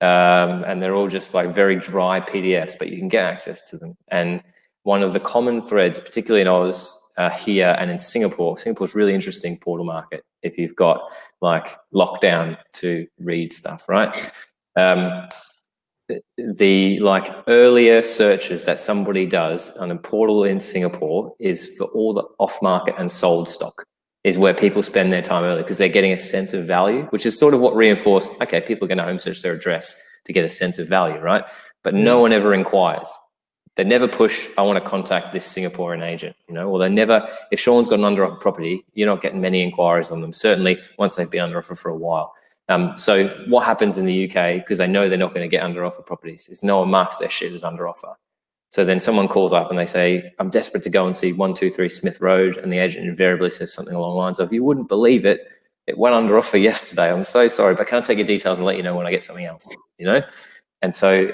and they're all just like very dry PDFs, but you can get access to them. And one of the common threads, particularly in Oz, here and in Singapore's really interesting portal market if you've got like lockdown to read stuff, right? The like earlier searches that somebody does on a portal in Singapore is for all the off-market and sold stock, is where people spend their time early because they're getting a sense of value, which is sort of what reinforced, okay, people are going to home search their address to get a sense of value, right? But no one ever inquires. They never push, I want to contact this Singaporean agent, or they never, if Sean's got an under offer property, you're not getting many inquiries on them, certainly once they've been under offer for a while. So what happens in the UK, because they know they're not going to get under offer properties, is no one marks their shit as under offer. So then someone calls up and they say, I'm desperate to go and see 123 Smith Road. And the agent invariably says something along the lines of, you wouldn't believe it. It went under offer yesterday. I'm so sorry, but can I take your details and let you know when I get something else, And so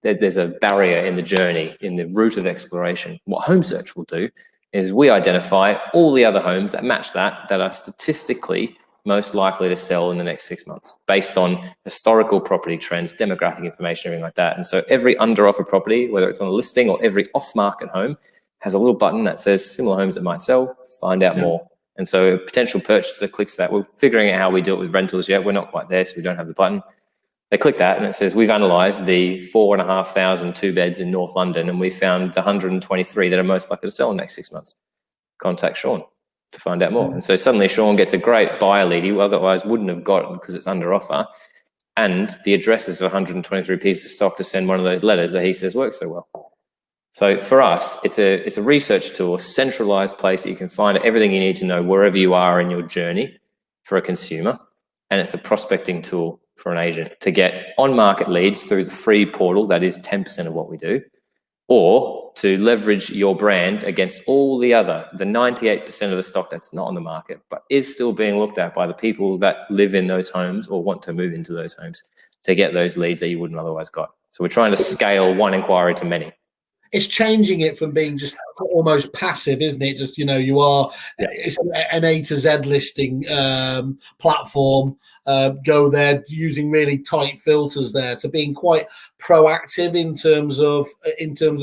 there's a barrier in the journey, in the route of exploration. What Homesearch will do is we identify all the other homes that match that are statistically most likely to sell in the next 6 months based on historical property trends, demographic information, everything like that. And so every under offer property, whether it's on a listing or every off-market home, has a little button that says similar homes that might sell, find out more. And so a potential purchaser clicks that. We're figuring out how we do it with rentals yet. We're not quite there, so we don't have the button. They click that and it says, we've analysed the 4,500 2-beds in North London and we found the 123 that are most likely to sell in the next 6 months. Contact Sean to find out more. And so suddenly Sean gets a great buyer lead he otherwise wouldn't have gotten because it's under offer, and the addresses of 123 pieces of stock to send one of those letters that he says work so well. So for us, it's a research tool, a centralized place that you can find everything you need to know wherever you are in your journey for a consumer. And it's a prospecting tool for an agent to get on-market leads through the free portal. That is 10% of what we do. Or to leverage your brand against all the 98% of the stock that's not on the market, but is still being looked at by the people that live in those homes or want to move into those homes to get those leads that you wouldn't otherwise got. So we're trying to scale one inquiry to many. It's changing it from being just almost passive, isn't it? Just, you are, it's an A to Z listing platform. Go there using really tight filters there, to being quite proactive in terms of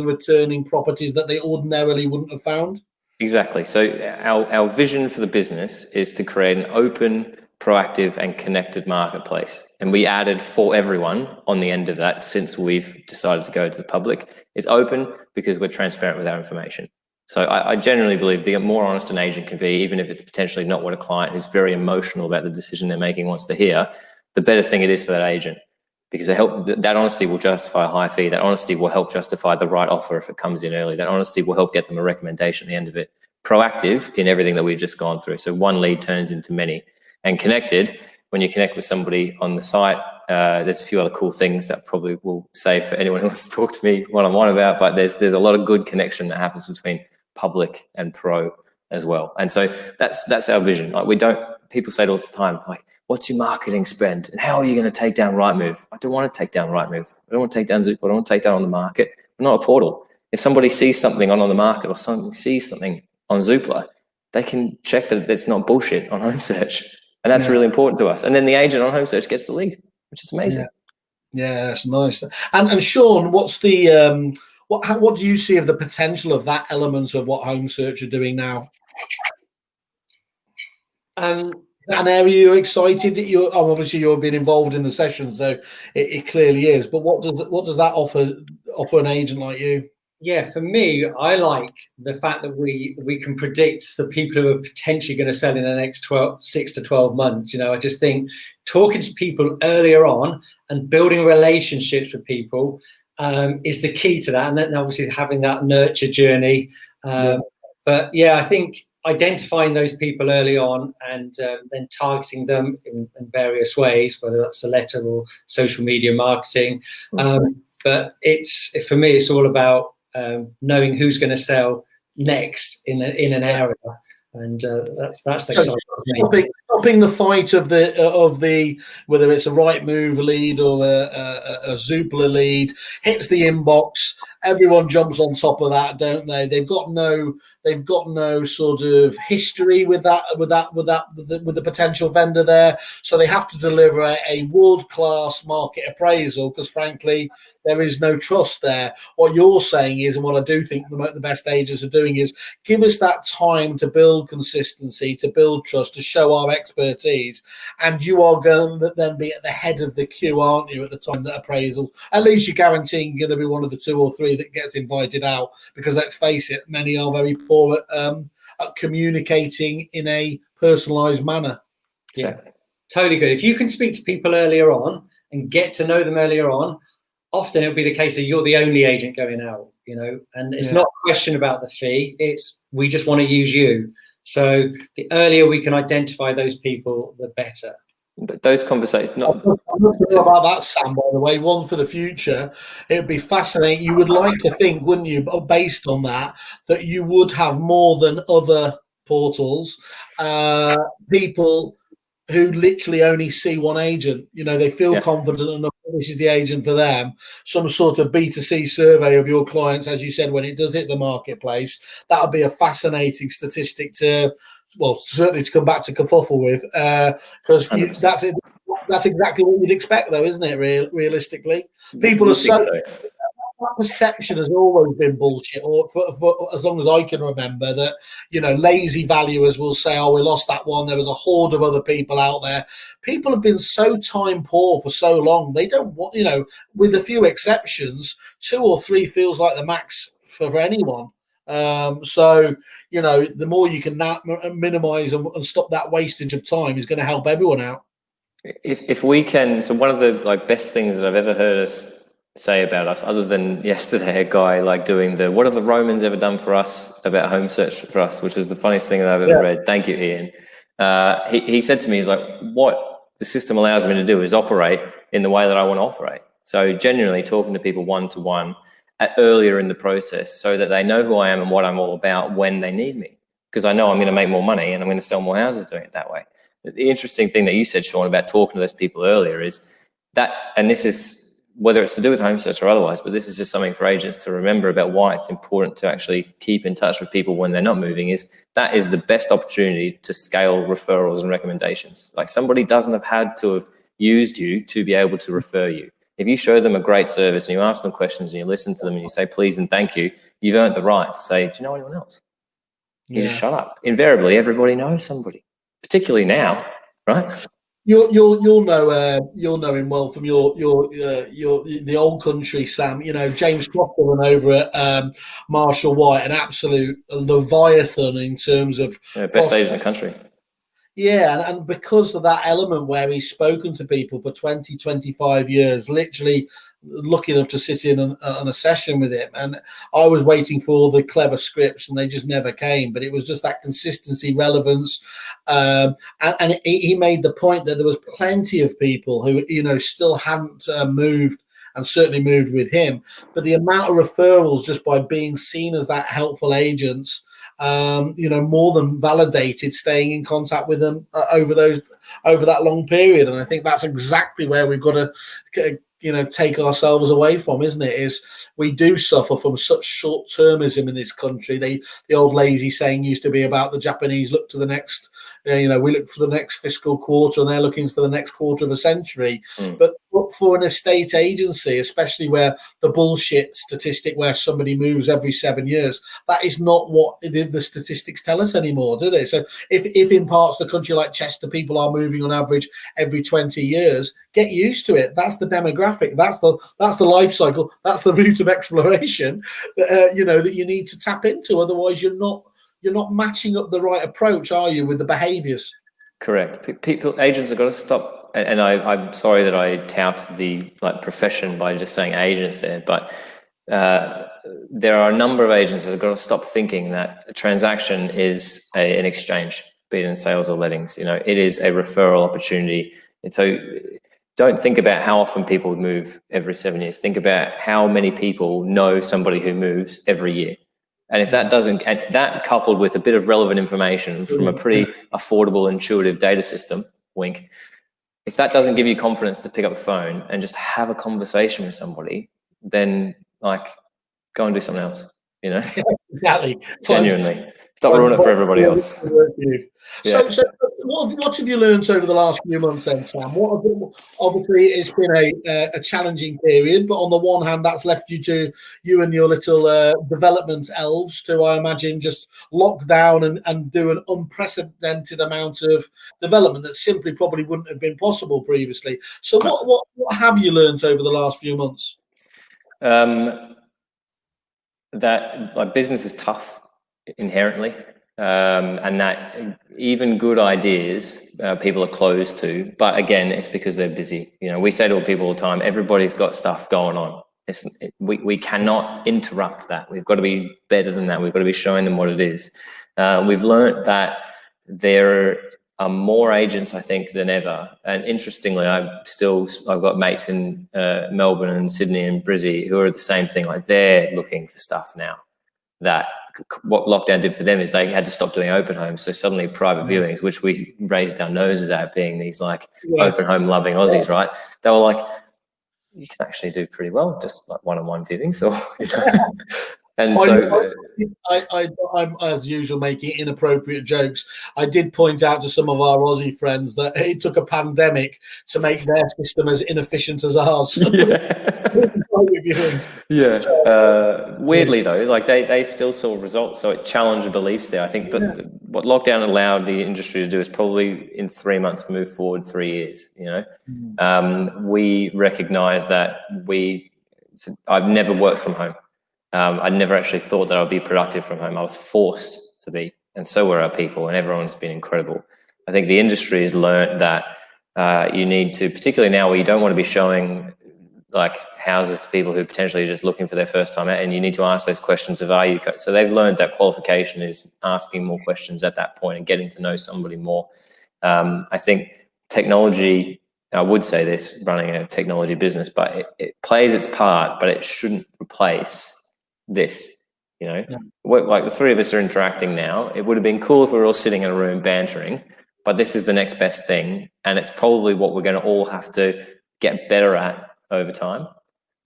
returning properties that they ordinarily wouldn't have found. Exactly. So our vision for the business is to create an open, proactive and connected marketplace. And we added for everyone on the end of that since we've decided to go to the public. It's open because we're transparent with our information. So I genuinely believe the more honest an agent can be, even if it's potentially not what a client who's very emotional about the decision they're making wants to hear, the better thing it is for that agent. Because that honesty will justify a high fee. That honesty will help justify the right offer if it comes in early. That honesty will help get them a recommendation at the end of it. Proactive in everything that we've just gone through. So one lead turns into many. And connected, when you connect with somebody on the site, there's a few other cool things that probably will say for anyone who wants to talk to me one-on-one about, but there's a lot of good connection that happens between public and pro as well. And so that's our vision. Like people say it all the time, like, what's your marketing spend? And how are you going to take down Rightmove? I don't want to take down Rightmove. I don't want to take down Zoopla. I don't want to take down on the market. We're not a portal. If somebody sees something on the market or something sees something on Zoopla, they can check that it's not bullshit on Homesearch. And that's really important to us. And then the agent on Homesearch gets the lead, which is amazing. Yeah, that's nice. And Sean, what's the what do you see of the potential of that element of what Homesearch are doing now? An area you're excited that you're obviously you're being involved in the session, so it clearly is. But what does that offer an agent like you? Yeah, for me, I like the fact that we can predict the people who are potentially going to sell in the next 6 to 12 months. You know, I just think talking to people earlier on and building relationships with people is the key to that. And then obviously having that nurture journey. But yeah, I think identifying those people early on and then targeting them in various ways, whether that's a letter or social media marketing. But for me, it's all about knowing who's going to sell next in an area, and that's the exciting. Stopping the fight of the whether it's a right move lead or a Zoopla lead hits the inbox. Everyone jumps on top of that, don't they? They've got no sort of history with the potential vendor there, so they have to deliver a world-class market appraisal because, frankly, there is no trust there. What you're saying is, and what I do think the best agents are doing is give us that time to build consistency, to build trust, to show our expertise, and you are going to then be at the head of the queue, aren't you, at the time that appraisals? At least you're guaranteeing you're going to be one of the 2 or 3 that gets invited out, because let's face it, many are very poor at communicating in a personalised manner. Yeah, totally good. If you can speak to people earlier on and get to know them earlier on, often it'll be the case that you're the only agent going out, you know, and it's not a question about the fee. It's we just want to use you. So the earlier we can identify those people, the better. Those conversations. I'm not sure about that, Sam, by the way. One for the future. It would be fascinating. You would like to think, wouldn't you, based on that you would have more than other portals, people who literally only see one agent. You know, they feel confident enough that this is the agent for them. Some sort of B2C survey of your clients, as you said, when it does hit the marketplace. That would be a fascinating statistic to, well, certainly to come back to Kerfuffle with, because that's it. That's exactly what you'd expect, though, isn't it? Realistically, people are so. That perception has always been bullshit, or for as long as I can remember, that, you know, lazy valuers will say, oh, we lost that one, there was a horde of other people out there. People have been so time poor for so long, they don't want, you know, with a few exceptions, 2 or 3 feels like the max for anyone. So, you know, the more you can minimize and stop that wastage of time is going to help everyone out. If we can, so one of the best things that I've ever heard us say about us, other than yesterday, a guy doing what have the Romans ever done for us about Homesearch for us, which was the funniest thing that I've ever read. Thank you, Ian. He said to me, he's like, what the system allows me to do is operate in the way that I want to operate. So genuinely talking to people one-to-one earlier in the process, so that they know who I am and what I'm all about when they need me, because I know I'm going to make more money and I'm going to sell more houses doing it that way. The interesting thing that you said, Sean, about talking to those people earlier is that, and this is whether it's to do with Homesearch or otherwise, but this is just something for agents to remember about why it's important to actually keep in touch with people when they're not moving, is that is the best opportunity to scale referrals and recommendations. Like, somebody doesn't have had to have used you to be able to refer you. If you show them a great service and you ask them questions and you listen to them and you say please and thank you, you've earned the right to say, do you know anyone else? You just shut up. Invariably, everybody knows somebody, particularly now, right? You'll know him well from your the old country, Sam. You know, James Crocker went over at Marshall White, an absolute leviathan in terms of best agent in the country. Yeah, and because of that element where he's spoken to people for 20, 25 years, literally lucky enough to sit in on a session with him. And I was waiting for all the clever scripts and they just never came. But it was just that consistency, relevance. And he made the point that there was plenty of people who, you know, still hadn't moved, and certainly moved with him. But the amount of referrals just by being seen as that helpful agent, you know, more than validated staying in contact with them over that long period. And I think that's exactly where we've got to, you know, take ourselves away from, isn't it? Is we do suffer from such short-termism in this country. The old lazy saying used to be about the Japanese look to the next, you know, we look for the next fiscal quarter and they're looking for the next quarter of a century. But But for an estate agency, especially where the bullshit statistic where somebody moves every 7 years, that is not what the statistics tell us anymore, do they? So if in parts of the country like Chester, people are moving on average every 20 years, get used to it. That's the demographic. That's the life cycle. That's the route of exploration that you need to tap into. Otherwise, you're not matching up the right approach, are you, with the behaviours? Correct. Agents have got to stop. And I'm sorry that I tout the profession by just saying agents there, but there are a number of agents that have got to stop thinking that a transaction is an exchange, be it in sales or lettings. It is a referral opportunity. And so don't think about how often people move every 7 years. Think about how many people know somebody who moves every year. And if that doesn't, that coupled with a bit of relevant information from a pretty affordable, intuitive data system, wink, if that doesn't give you confidence to pick up the phone and just have a conversation with somebody, then go and do something else, Exactly. Genuinely. Stop ruining it for everybody else. So what have you learned over the last few months then, Sam? Obviously, it's been a challenging period, but on the one hand, that's left you and your little development elves to, I imagine, just lock down and do an unprecedented amount of development that simply probably wouldn't have been possible previously. So what have you learned over the last few months? That business is tough inherently, and that even good ideas people are closed to. But again, it's because they're busy. We say to people all the time, everybody's got stuff going on. We cannot interrupt that. We've got to be better than that. We've got to be showing them what it is. We've learned that there are more agents, I think, than ever. And interestingly, I've got mates in Melbourne and Sydney and Brizzy who are the same thing. They're looking for stuff now. That what lockdown did for them is they had to stop doing open homes. So suddenly private viewings, which we raised our noses at being these open home loving Aussies, right? They were like, you can actually do pretty well, just one-on-one viewings. And so I'm, as usual, making inappropriate jokes. I did point out to some of our Aussie friends that it took a pandemic to make their system as inefficient as ours. Weirdly though, they still saw results, so it challenged beliefs there, I think. But what lockdown allowed the industry to do is probably in 3 months move forward 3 years. We recognise that I've never worked from home. I never actually thought that I'd be productive from home. I was forced to be, and so were our people, and everyone's been incredible. I think the industry has learned that you need to, particularly now where you don't want to be showing houses to people who potentially are just looking for their first time out, and you need to ask those questions of, are you? So they've learned that qualification is asking more questions at that point and getting to know somebody more. I think technology, I would say this, running a technology business, but it plays its part, but it shouldn't replace this. The three of us are interacting now. It would have been cool if we were all sitting in a room bantering, but this is the next best thing, and it's probably what we're going to all have to get better at over time.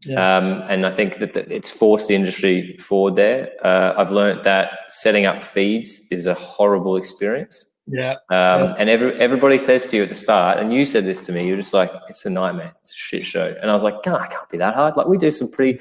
And I think that it's forced the industry forward there. I've learned that setting up feeds is a horrible experience. And everybody says to you at the start, and you said this to me, you're just like, it's a nightmare, it's a shit show. And I was like, God, it can't be that hard. We do some pretty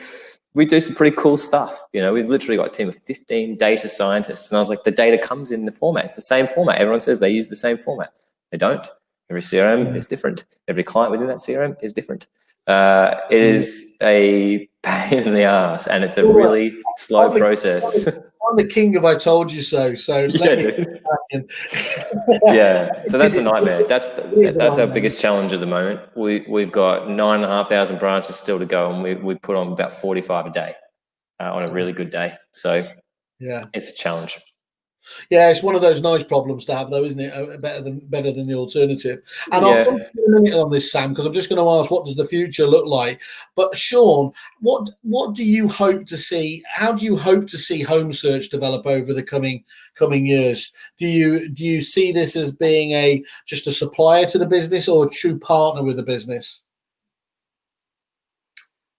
cool stuff. We've literally got a team of 15 data scientists. And I was like, the data comes in the format. It's the same format. Everyone says they use the same format. They don't. Every CRM is different. Every client within that CRM is different. It is a pain in the ass, and it's a really slow process. I'm the king of I told you so. So so that's a nightmare. That's our biggest challenge at the moment. We've got 9,500 branches still to go, and we put on about 45 a day on a really good day. So it's a challenge. Yeah, it's one of those nice problems to have, though, isn't it? Better than the alternative. And I'll talk to you in a minute on this, Sam, because I'm just going to ask, what does the future look like? But Sean, what do you hope to see? How do you hope to see Homesearch develop over the coming years? Do you see this as being just a supplier to the business or a true partner with the business?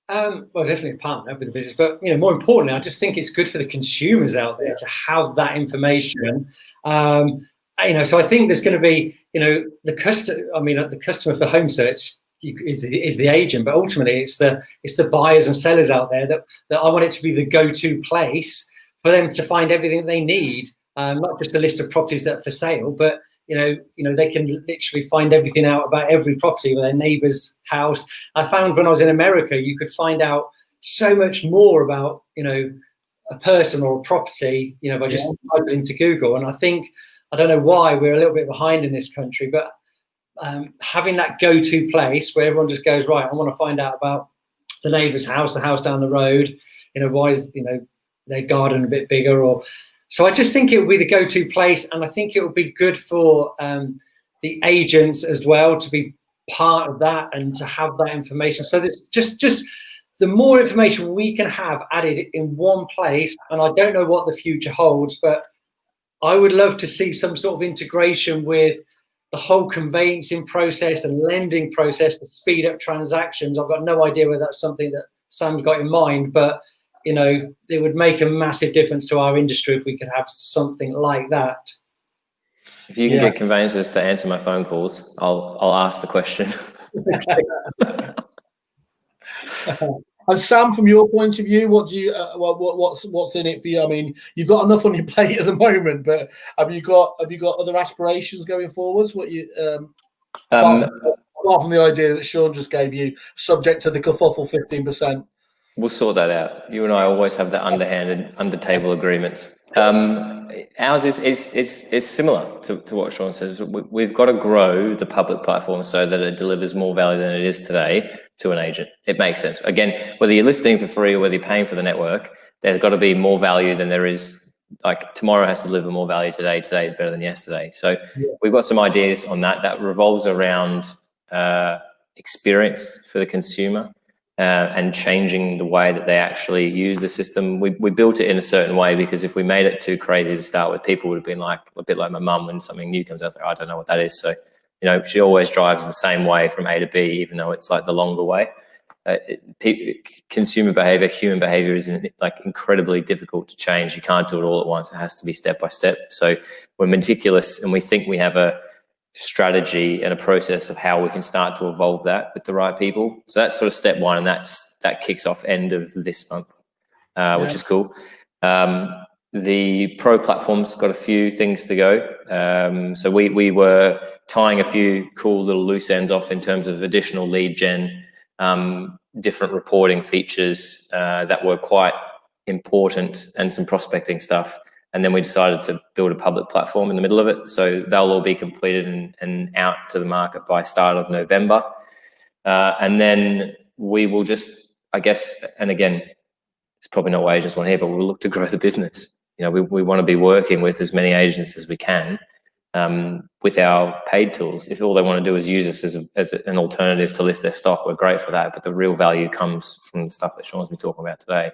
Well, definitely a partner with the business, but more importantly, I just think it's good for the consumers out there to have that information. So I think there's going to be, the customer for Homesearch, is the agent, but ultimately it's the buyers and sellers out there that I want it to be the go-to place for them to find everything they need, not just a list of properties that are for sale, but they can literally find everything out about every property with their neighbor's house. I found when I was in America, you could find out so much more about a person or a property by just typing into Google. And I don't know why we're a little bit behind in this country, but having that go-to place where everyone just goes, right, I want to find out about the neighbor's house, the house down the road, why is their garden a bit bigger, or so I just think it would be the go-to place, and I think it would be good for the agents as well to be part of that and to have that information. So there's just the more information we can have added in one place, and I don't know what the future holds, but I would love to see some sort of integration with the whole conveyancing process and lending process to speed up transactions. I've got no idea whether that's something that Sam's got in mind, but it would make a massive difference to our industry if we could have something like that. If you can get conveyancers to answer my phone calls, I'll ask the question. And Sam, from your point of view, what do you what's in it for you? I mean, you've got enough on your plate at the moment, but have you got other aspirations going forwards? What you apart from the idea that Sean just gave you, subject to the kerfuffle 15%? We'll sort that out. You and I always have the underhanded, under-table agreements. Ours is similar to what Sean says. We've got to grow the public platform so that it delivers more value than it is today to an agent. It makes sense. Again, whether you're listing for free or whether you're paying for the network, there's got to be more value than there is. Like tomorrow has to deliver more value today. Today is better than yesterday. So we've got some ideas on that revolves around experience for the consumer. And changing the way that they actually use the system. We built it in a certain way because if we made it too crazy to start with, people would have been like a bit like my mum when something new comes out. Like, I don't know what that is. So, she always drives the same way from A to B, even though it's like the longer way. Consumer behavior, human behavior is like incredibly difficult to change. You can't do it all at once. It has to be step by step. So we're meticulous and we think we have a strategy and a process of how we can start to evolve that with the right people. So that's sort of step one, and that kicks off end of this month, which is cool. The pro platform's got a few things to go. So we were tying a few cool little loose ends off in terms of additional lead gen, different reporting features that were quite important, and some prospecting stuff. And then we decided to build a public platform in the middle of it. So they'll all be completed and out to the market by start of November. And then we will just, I guess, and again, it's probably not what agents want to hear, but we'll look to grow the business. We want to be working with as many agents as we can with our paid tools. If all they want to do is use us as an alternative to list their stock, we're great for that. But the real value comes from the stuff that Sean's been talking about today.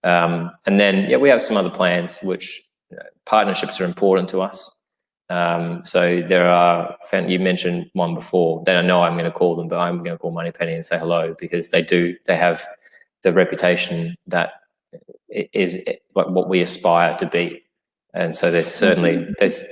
And then, we have some other plans, which partnerships are important to us. So there are, you mentioned one before, they don't know I'm going to call them, but I'm going to call Moneypenny and say hello because they have the reputation that is what we aspire to be. And so there's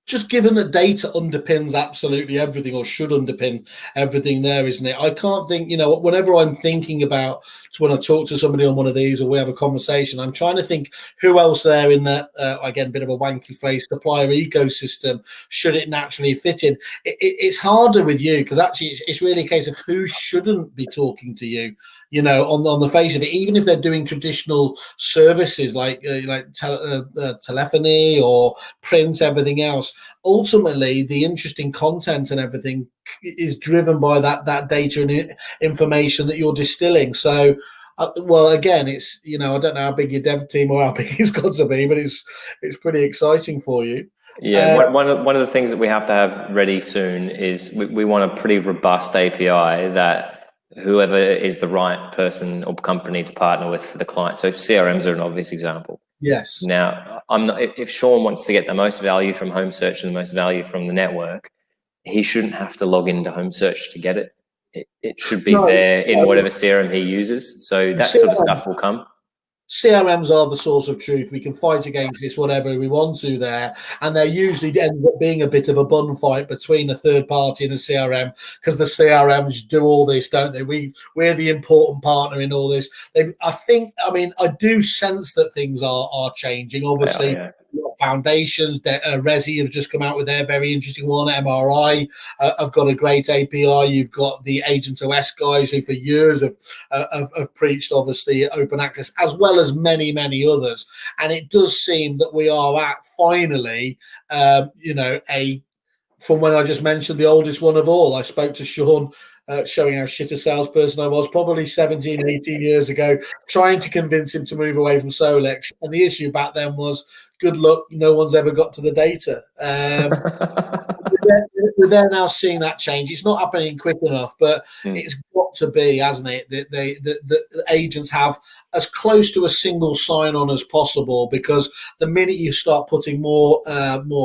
just given that data underpins absolutely everything, or should underpin everything there, isn't it? I can't think, whenever I'm thinking about, so when I talk to somebody on one of these or we have a conversation, I'm trying to think who else there in that, again, bit of a wanky phrase, supplier ecosystem, should it naturally fit in. It's harder with you because actually it's really a case of who shouldn't be talking to you. On the face of it, even if they're doing traditional services like telephony or print, everything else, ultimately the interesting content and everything is driven by that data and information that you're distilling. So, again, it's I don't know how big your dev team or how big it's got to be, but it's pretty exciting for you. Yeah, one of the things that we have to have ready soon is we want a pretty robust API that whoever is the right person or company to partner with for the client. So CRMs are an obvious example. Yes. Now, if Sean wants to get the most value from Homesearch and the most value from the network, he shouldn't have to log into Homesearch to get it. It should be there in whatever CRM he uses. So that sort of stuff will come. CRMs are the source of truth. We can fight against this whatever we want to there, and there usually ends up being a bit of a bun fight between a third party and a CRM, because the CRMs do all this, don't they? We're the important partner in all this. I do sense that things are changing. Obviously, Yeah. Foundations, Resi have just come out with their very interesting one. MRI have got a great API. You've got the Agent OS guys who for years have preached, obviously, open access, as well as many, many others. And it does seem that we are at finally, from when I just mentioned the oldest one of all. I spoke to Sean, showing how shit a salesperson I was, probably 17, 18 years ago, trying to convince him to move away from Solex. And the issue back then was, good luck, no one's ever got to the data. We're there now seeing that change. It's not happening quick enough, but it's got to be, hasn't it? That the agents have as close to a single sign-on as possible, because the minute you start putting more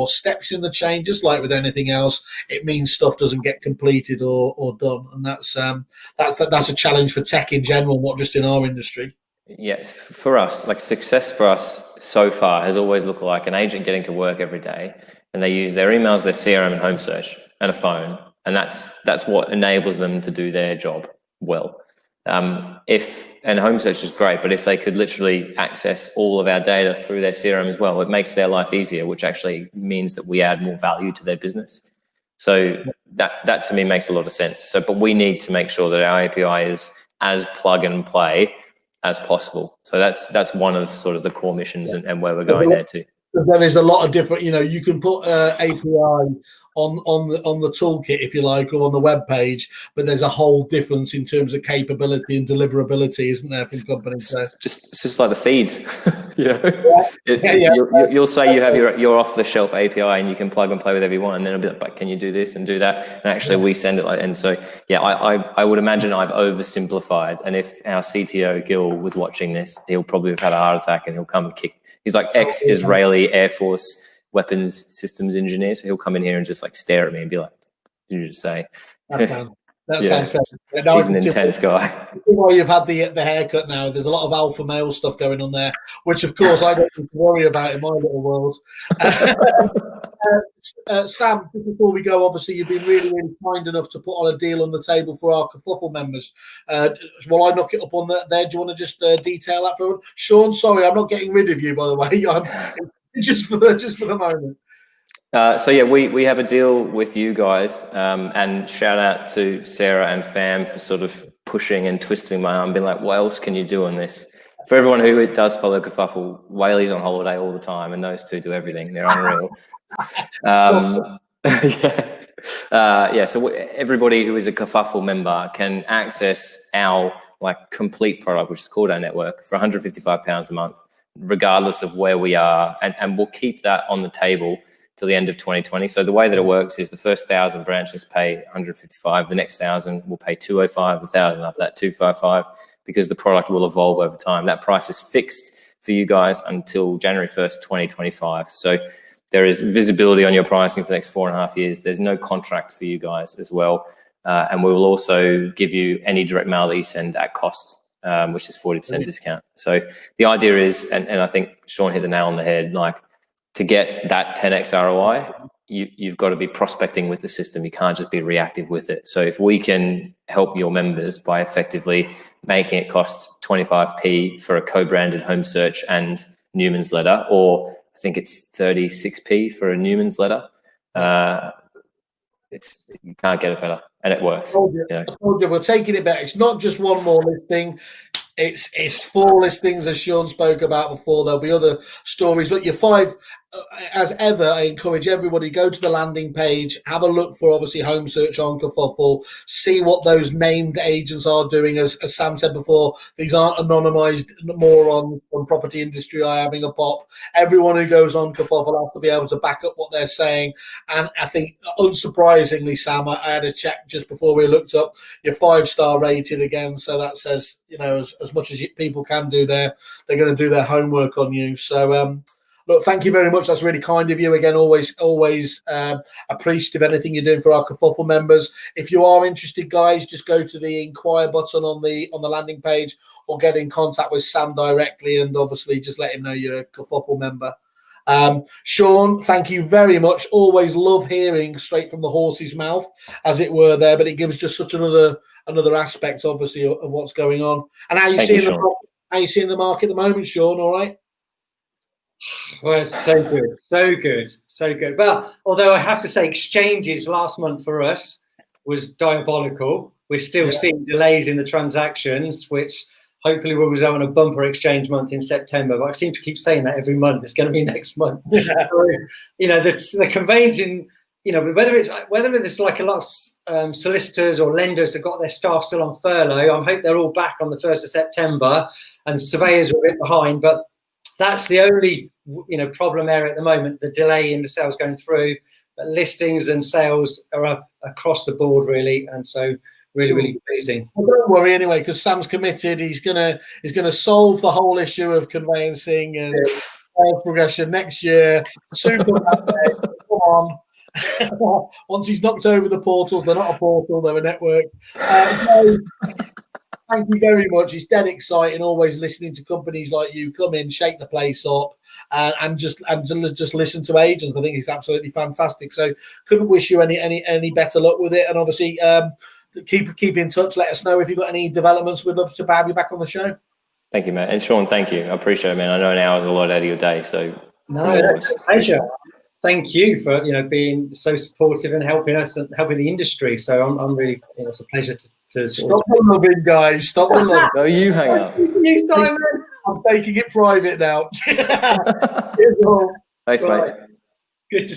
steps in the chain, just like with anything else, it means stuff doesn't get completed or done, and that's a challenge for tech in general, not just in our industry. Yes, for us, like success for us so far has always looked like an agent getting to work every day, and they use their emails, their CRM, and Homesearch, and a phone, and that's what enables them to do their job well. And Homesearch is great, but if they could literally access all of our data through their CRM as well, it makes their life easier, which actually means that we add more value to their business. So that to me makes a lot of sense. So, but we need to make sure that our API is as plug and play as possible. So that's one of sort of the core missions and where we're going there too. There is a lot of different, you can put API on the toolkit, if you like, or on the web page, but there's a whole difference in terms of capability and deliverability, isn't there, from companies? It's just like the feeds. You'll say you have your off the shelf API and you can plug and play with everyone, and then it'll be like, but can you do this and do that? And actually we send it and so I would imagine I've oversimplified, and if our CTO Gil was watching this, he'll probably have had a heart attack and he'll come and kick. He's like ex-Israeli Air Force weapons systems engineer, so he'll come in here and just like stare at me and be like, "What did you just say?" That sounds fair. He's an intense guy. While you've had the haircut now, there's a lot of alpha male stuff going on there, which of course I don't need to worry about in my little world. Sam, just before we go, obviously you've been really, really kind enough to put on a deal on the table for our Kerfuffle members. While I knock it up on there, do you want to just detail that for everyone? Sean, sorry, I'm not getting rid of you, by the way. Just for the moment. We have a deal with you guys, and shout out to Sarah and Fam for sort of pushing and twisting my arm, being like, what else can you do on this? For everyone who does follow Kerfuffle, Whaley's on holiday all the time, and those two do everything. They're unreal. So everybody who is a Kerfuffle member can access our complete product, which is called our network, for £155 a month, regardless of where we are, and we'll keep that on the table till the end of 2020. So the way that it works is the first 1,000 branches pay 155, the next 1,000 will pay 205, the 1,000 after that 255, because the product will evolve over time. That price is fixed for you guys until January 1st, 2025. So there is visibility on your pricing for the next 4.5 years. There's no contract for you guys as well. And we will also give you any direct mail that you send at cost, which is 40% discount. So the idea is, and I think Sean hit the nail on the head, to get that 10x ROI, you've got to be prospecting with the system. You can't just be reactive with it. So if we can help your members by effectively making it cost 25p for a co-branded Homesearch and Newman's letter, or I think it's 36p for a Newman's letter, you can't get it better, and it works. I told you, we're taking it back. It's not just one more listing. It's 4 listings, as Sean spoke about before. There'll be other stories. Look, your 5, as ever, I encourage everybody, go to the landing page, have a look for obviously Homesearch on Kerfuffle, see what those named agents are doing. As Sam said before, these aren't anonymized morons from property industry are having a pop. Everyone who goes on Kerfuffle has to be able to back up what they're saying. And I think, unsurprisingly, Sam, I had a check just before we looked up, you're 5-star rated again. So that says, as much as people can do there, they're going to do their homework on you. So look, thank you very much. That's really kind of you. Again, always appreciative of anything you're doing for our Kerfuffle members. If you are interested, guys, just go to the inquire button on the landing page, or get in contact with Sam directly, and obviously just let him know you're a Kerfuffle member. Sean, thank you very much. Always love hearing straight from the horse's mouth, as it were, there, but it gives just such another aspect, obviously, of what's going on. And how you seeing the market at the moment, Sean? All right. Well, it's so good. But although I have to say, exchanges last month for us was diabolical. We're still seeing delays in the transactions, which hopefully we'll result in a bumper exchange month in September. But I seem to keep saying that every month. It's going to be next month. So, you know, the conveyancing, you know, whether it's like a lot of solicitors or lenders that got their staff still on furlough, I hope they're all back on the 1st of September, and surveyors are a bit behind. But that's the only, you know, problem area at the moment, the delay in the sales going through. But listings and sales are up across the board, really. And so really pleasing. Well, don't worry anyway, because Sam's committed. He's gonna solve the whole issue of conveyancing and sales progression next year. Super. Come on. Once he's knocked over the portals, they're not a portal, they're a network. Thank you very much. It's dead exciting. Always listening to companies like you come in, shake the place up, and just listen to agents. I think it's absolutely fantastic. So couldn't wish you any better luck with it. And obviously, keep in touch. Let us know if you've got any developments. We'd love to have you back on the show. Thank you, Matt. And Sean, thank you. I appreciate it, man. I know an hour is a lot out of your day, so no, that's a pleasure. Thank you for, you know, being so supportive and helping us and helping the industry. So I'm really, you know, it's a pleasure to stop the loving, guys. Stop the loving. No, you hang up. You, Simon. I'm taking it private now. Thanks, mate. Good to see you.